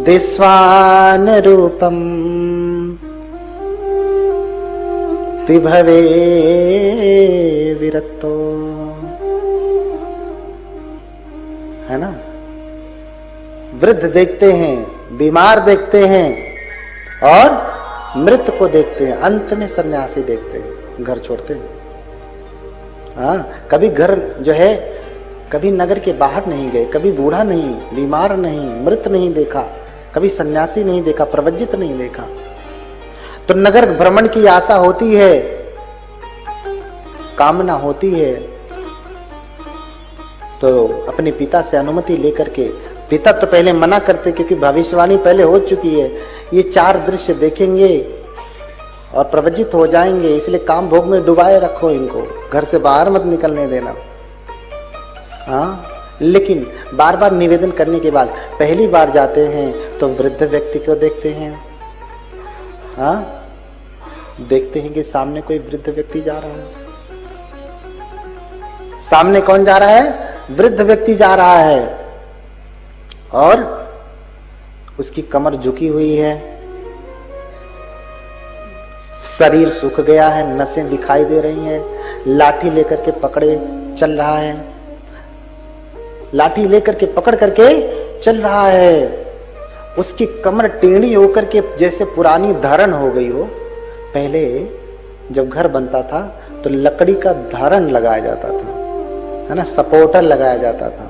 दिस्वान रूपम तिभवे विरक्तो, है ना। वृद्ध देखते हैं, बीमार देखते हैं और मृत को देखते हैं, अंत में सन्यासी देखते हैं, घर छोड़ते हैं। हाँ, कभी घर जो है, कभी नगर के बाहर नहीं गए, कभी बूढ़ा नहीं, बीमार नहीं, मृत नहीं देखा, कभी सन्यासी नहीं देखा, प्रवज्जित नहीं देखा। तो नगर भ्रमण की आशा होती है, कामना होती है, तो अपने पिता से अनुमति लेकर के, पिता तो पहले मना करते क्योंकि भविष्यवाणी पहले हो चुकी है, ये 4 दृश्य देखेंगे और प्रवज्जित हो जाएंगे, इसलिए काम भोग में डुबाए रखो इनको, घर से बाहर मत निकलने देना। हाँ, लेकिन बार बार निवेदन करने के बाद पहली बार जाते हैं तो वृद्ध व्यक्ति को देखते हैं। हाँ, देखते हैं कि सामने कोई वृद्ध व्यक्ति जा रहा है। सामने कौन जा रहा है? वृद्ध व्यक्ति जा रहा है, और उसकी कमर झुकी हुई है, शरीर सूख गया है, नसें दिखाई दे रही हैं, लाठी लेकर के पकड़े चल रहा है, लाठी लेकर के पकड़ करके चल रहा है। उसकी कमर टेढ़ी होकर के जैसे पुरानी धारण हो गई हो। पहले जब घर बनता था तो लकड़ी का धारण लगाया जाता था, है ना, सपोर्टर लगाया जाता था।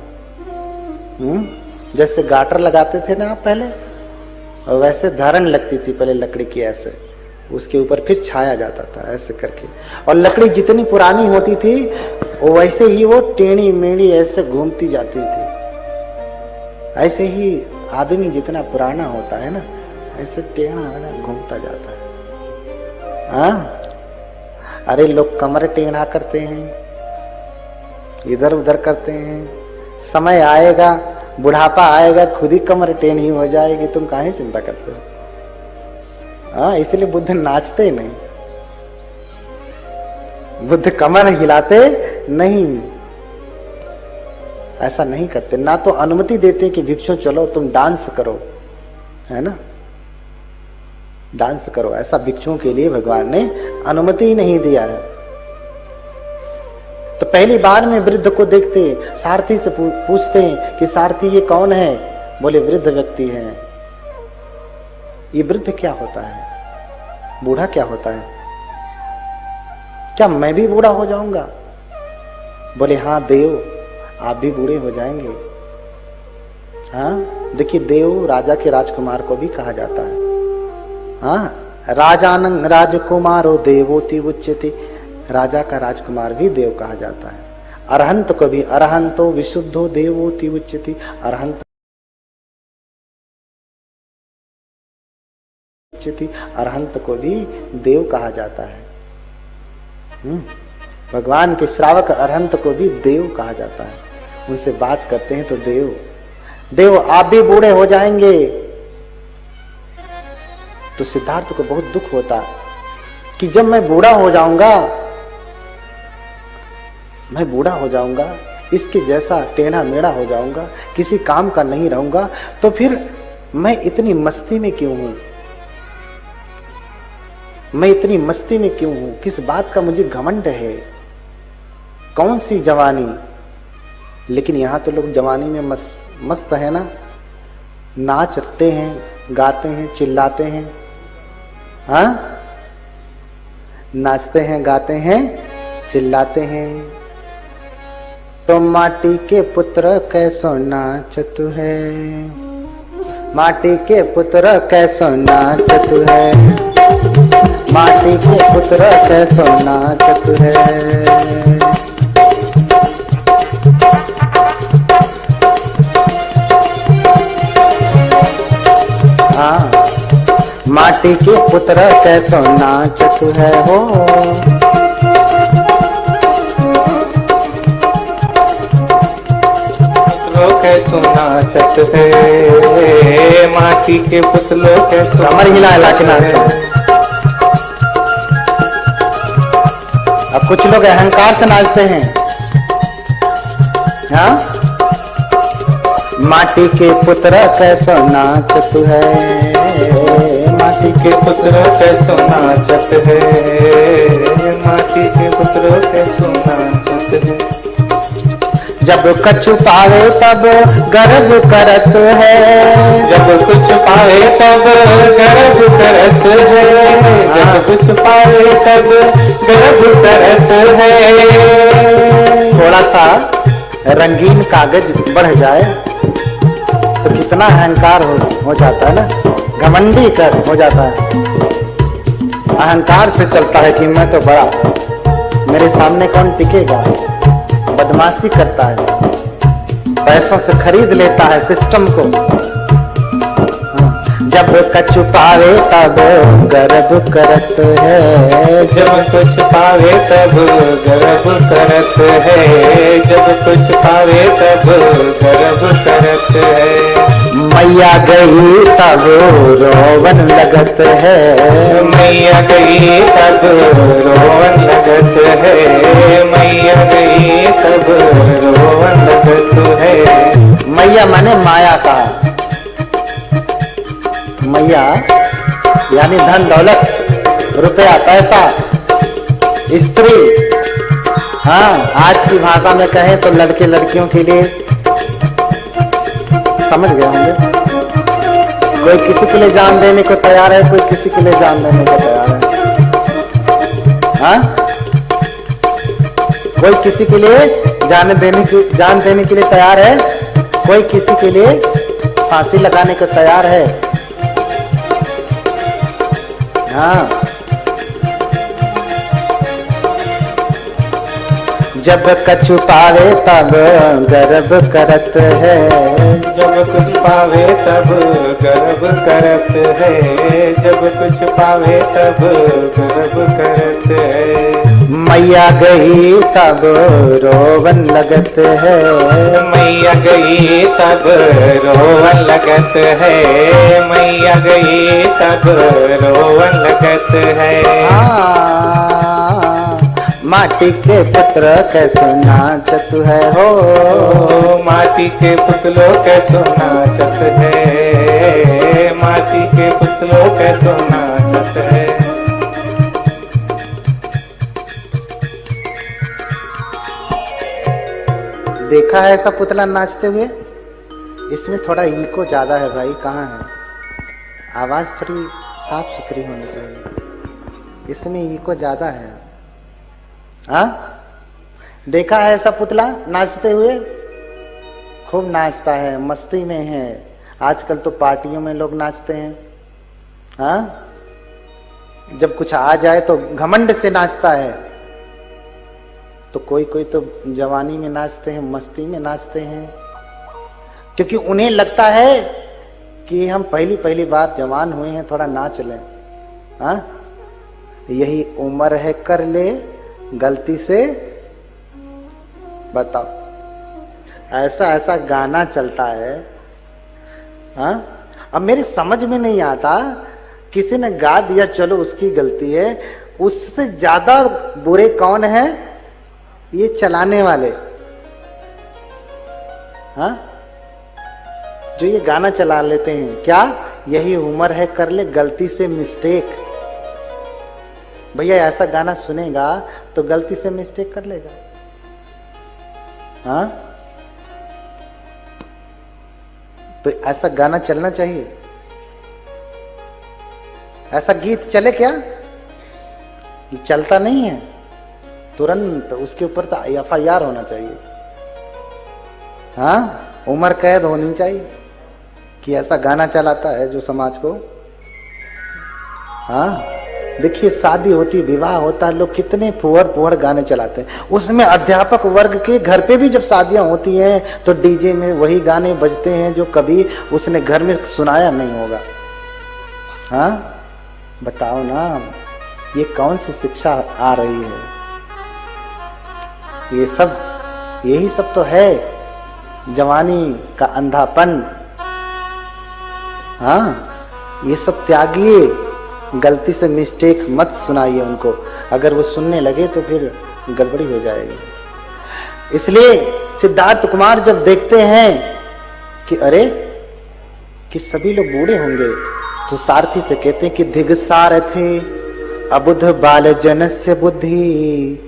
जैसे गाटर लगाते थे ना आप पहले, और वैसे धारण लगती थी पहले लकड़ी की, ऐसे उसके ऊपर फिर छाया जाता था ऐसे करके। और लकड़ी जितनी पुरानी होती थी वैसे ही वो टेढ़ी मेढ़ी ऐसे घूमती जाती थी। ऐसे ही आदमी जितना पुराना होता है ना, ऐसे टेढ़ा घूमता जाता है। हाँ, अरे लोग कमर टेढ़ा करते हैं, इधर उधर करते हैं, समय आएगा, बुढ़ापा आएगा, खुद ही कमर टेढ़ी हो जाएगी, तुम काहे चिंता करते हो? हाँ, इसलिए बुद्ध नाचते नहीं, बुद्ध कमर हिलाते नहीं, ऐसा नहीं करते। ना तो अनुमति देते कि भिक्षु चलो तुम डांस करो, है ना, डांस करो, ऐसा भिक्षुओं के लिए भगवान ने अनुमति नहीं दिया है। तो पहली बार में वृद्ध को देखते सारथी से पूछते हैं कि सारथी ये कौन है? बोले वृद्ध व्यक्ति है। ये वृद्ध क्या होता है? बूढ़ा क्या होता है? क्या मैं भी बूढ़ा हो जाऊंगा? बोले हाँ देव, आप भी बूढ़े हो जाएंगे। हाँ देखिए, देव राजा के राजकुमार को भी कहा जाता है। हाँ, राजानं राजकुमारो देवोति उच्यते, राजा का राजकुमार भी देव कहा जाता है। अरहंत को भी अरहंतो विशुद्धो देवोति उच्यते, अरहंत अरहंत को भी देव कहा जाता है। भगवान के श्रावक अरहंत को भी देव कहा जाता है। उनसे बात करते हैं तो देव, देव आप भी बूढ़े हो जाएंगे। तो सिद्धार्थ को बहुत दुख होता कि जब मैं बूढ़ा हो जाऊंगा, मैं बूढ़ा हो जाऊंगा, इसके जैसा टेढ़ा मेढ़ा हो जाऊंगा, किसी काम का नहीं रहूंगा, तो फिर मैं इतनी मस्ती में क्यों हूं? मैं इतनी मस्ती में क्यों हूं? किस बात का मुझे घमंड है? कौन सी जवानी? लेकिन यहां तो लोग जवानी में मस्त है ना, नाचते हैं, गाते हैं, चिल्लाते हैं। हाँ, नाचते हैं, गाते हैं, चिल्लाते हैं। तो माटी के पुत्र कैसो नाचत है, माटी के पुत्र कैसो नाचत है, माटी के पुत्र कैसो नाचत है। हाँ, माटी के पुत्र कैसो नाचत है हो। पुतलो कैसो नाचत है, माटी के पुतलो कैसो। कमर हिला हिला के नाचते। अब कुछ लोग अहंकार से नाचते हैं। हाँ, माटी के पुत्र कैसो नाचत है, माटी के पुत्र कैसो नाचत है, माटी के पुत्र कैसो नाचत है। जब कछु पावे तब गर्व करत है, जब कुछ पावे तब गर्व करत है, जब कुछ पावे तब गर्व करत है। थोड़ा सा रंगीन कागज बढ़ जाए तो कितना अहंकार हो जाता है ना, घमंडी कर हो जाता है। अहंकार से चलता है कि मैं तो बड़ा, मेरे सामने कौन टिकेगा। बदमाशी करता है, पैसों से खरीद लेता है सिस्टम को। जब कछु पावे तब गर्व करत है, जब कुछ पावे तब गर्व करत है, जब कुछ पावे तब गर्व करत है। मैया गई तब रोवन लगत है, मैया गई तब रोवन लगत है, मैया गई तब रोवन लगत है। मैया माने माया का, मैया यानी धन दौलत, रुपया पैसा, स्त्री। हाँ, आज की भाषा में कहें तो लड़के लड़कियों के लिए, समझ गए होंगे। कोई किसी के लिए जान देने को तैयार है, कोई किसी के लिए जान देने को तैयार है। हाँ, कोई किसी के लिए जान देने के लिए तैयार है, कोई किसी के लिए फांसी लगाने को तैयार है। हाँ, जब कछु पावे तब गर्व करत है, जब कुछ पावे तब गर्व करत है, जब कुछ पावे तब गर्व करत है। मैया गई तब रोवन लगत है, मैया गई तब रोवन लगत है, मैया गई तब रोवन लगत है। माटी के पुत्र कैसो नाचत है हो, माटी के पुतलो कैसो नाचत है, माटी के पुतलो कैसो नाचत है। देखा है ऐसा पुतला नाचते हुए? इसमें थोड़ा इको ज्यादा है भाई, कहाँ है? आवाज थोड़ी साफ सुथरी होनी चाहिए, इसमें इको ज्यादा है। हाँ, देखा है ऐसा पुतला नाचते हुए? खूब नाचता है, मस्ती में है। आजकल तो पार्टियों में लोग नाचते हैं। हाँ, जब कुछ आ जाए तो घमंड से नाचता है। तो कोई कोई तो जवानी में नाचते हैं, मस्ती में नाचते हैं, क्योंकि उन्हें लगता है कि हम पहली बार जवान हुए हैं, थोड़ा नाच लें। हाँ, यही उम्र है, कर ले गलती से। बताओ, ऐसा गाना चलता है। हाँ, अब मेरे समझ में नहीं आता, किसी ने गा दिया, चलो उसकी गलती है, उससे ज्यादा बुरे कौन है? ये चलाने वाले। हाँ, जो ये गाना चला लेते हैं, क्या यही उम्र है, कर ले गलती से मिस्टेक। भैया ऐसा गाना सुनेगा तो गलती से मिस्टेक कर लेगा। हाँ, तो ऐसा गाना चलना चाहिए? ऐसा गीत चले क्या? चलता नहीं है, तुरंत उसके ऊपर तो FIR होना चाहिए। हाँ, उम्र कैद होनी चाहिए कि ऐसा गाना चलाता है जो समाज को। हाँ, देखिए शादी होती, विवाह होता, लोग कितने फुहड़ गाने चलाते हैं। उसमें अध्यापक वर्ग के घर पे भी जब शादियां होती हैं तो डीजे में वही गाने बजते हैं जो कभी उसने घर में सुनाया नहीं होगा। हाँ, बताओ ना, ये कौन सी शिक्षा आ रही है? ये सब, यही सब तो है जवानी का अंधापन। हाँ, ये सब त्यागिए, गलती से मिस्टेक्स मत सुनाइए उनको। अगर वो सुनने लगे तो फिर गड़बड़ी हो जाएगी। इसलिए सिद्धार्थ कुमार जब देखते हैं कि अरे कि सभी लोग बूढ़े होंगे, तो सारथी से कहते हैं कि धिग सारथे अबुध बाल जनस्य बुद्धि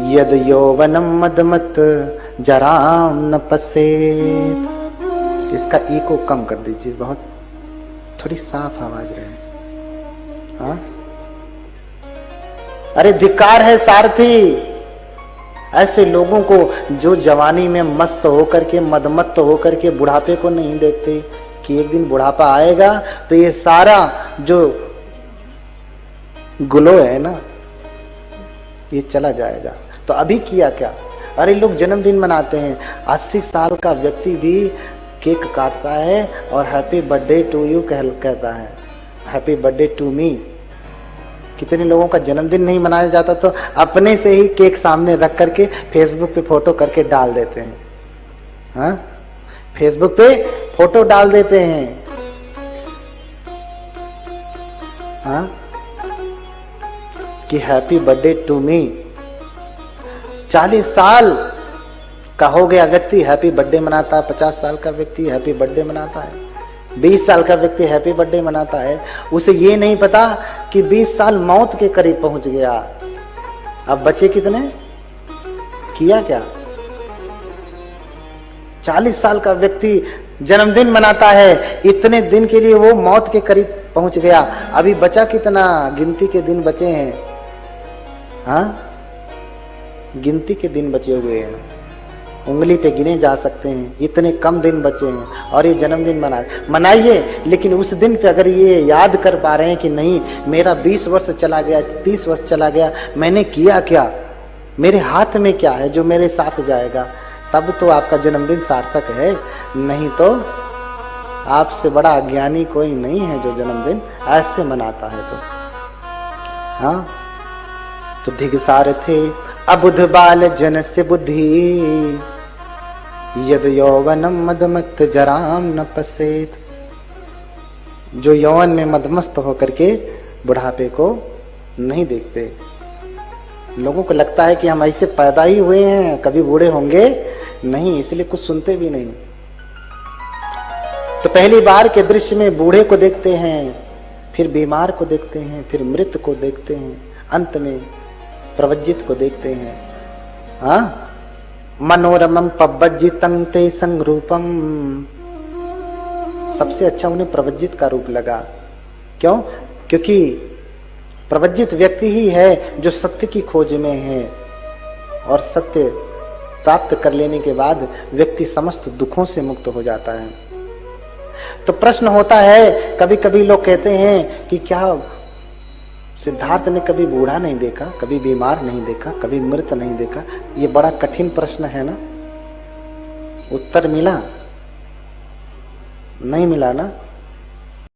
यद यौवनम मदमत जराम न पसेत। इसका इको कम कर दीजिए, बहुत थोड़ी साफ आवाज रहे। हाँ, अरे धिक्कार है सारथी ऐसे लोगों को जो जवानी में मस्त होकर के, मदमत्त होकर के बुढ़ापे को नहीं देखते कि एक दिन बुढ़ापा आएगा तो ये सारा जो ग्लो है ना, ये चला जाएगा। तो अभी किया क्या? अरे लोग जन्मदिन मनाते हैं, 80 साल का व्यक्ति भी केक काटता है और हैप्पी बर्थडे टू यू कहता है, हैप्पी बर्थडे टू मी। कितने लोगों का जन्मदिन नहीं मनाया जाता तो अपने से ही केक सामने रख करके फेसबुक पे फोटो करके डाल देते हैं। हाँ, फेसबुक पे फोटो डाल देते हैं। हाँ, कि हैप्पी बर्थडे टू मी। 40 साल का हो गया व्यक्ति हैप्पी बर्थडे मनाता है, 50 साल का व्यक्ति हैप्पी बर्थडे मनाता है, 20 साल का व्यक्ति हैप्पी बर्थडे मनाता है। उसे ये नहीं पता कि 20 साल मौत के करीब पहुंच गया। अब बचे कितने? किया क्या? 40 साल का व्यक्ति जन्मदिन मनाता है, इतने दिन के लिए वो मौत के करीब पहुंच गया। अभी बचा कितना? गिनती के दिन बचे हैं। हाँ, गिनती के दिन बचे हुए हैं, उंगली पे गिने जा सकते हैं, इतने कम दिन बचे हैं और ये जन्मदिन मनाइए। लेकिन उस दिन पे अगर ये याद कर पा रहे हैं कि नहीं, मेरा 20 वर्ष चला गया, 30 वर्ष चला गया, मैंने किया क्या, मेरे हाथ में क्या है जो मेरे साथ जाएगा, तब तो आपका जन्मदिन सार्थक है। नहीं तो आपसे बड़ा अज्ञानी कोई नहीं है जो जन्मदिन ऐसे मनाता है। तो हाँ, तो धिगसार थे अबुध बाल जन से बुद्धि यद यौवनम मदमत जराम न पसेत। जो यौवन में मदमस्त होकर के बुढ़ापे को नहीं देखते। लोगों को लगता है कि हम ऐसे पैदा ही हुए हैं, कभी बूढ़े होंगे नहीं, इसलिए कुछ सुनते भी नहीं। तो पहली बार के दृश्य में बूढ़े को देखते हैं, फिर बीमार को देखते हैं, फिर मृत को देखते हैं, अंत में प्रवज्जित को देखते हैं। हाँ, मनोरमम पब्बज्जितं ते संरूपम। सबसे अच्छा उन्हें प्रवज्जित का रूप लगा। क्यों? क्योंकि प्रवज्जित व्यक्ति ही है जो सत्य की खोज में है, और सत्य प्राप्त कर लेने के बाद व्यक्ति समस्त दुखों से मुक्त हो जाता है। तो प्रश्न होता है, कभी कभी लोग कहते हैं कि क्या सिद्धार्थ ने कभी बूढ़ा नहीं देखा, कभी बीमार नहीं देखा, कभी मृत नहीं देखा? ये बड़ा कठिन प्रश्न है ना। उत्तर मिला? नहीं मिला ना।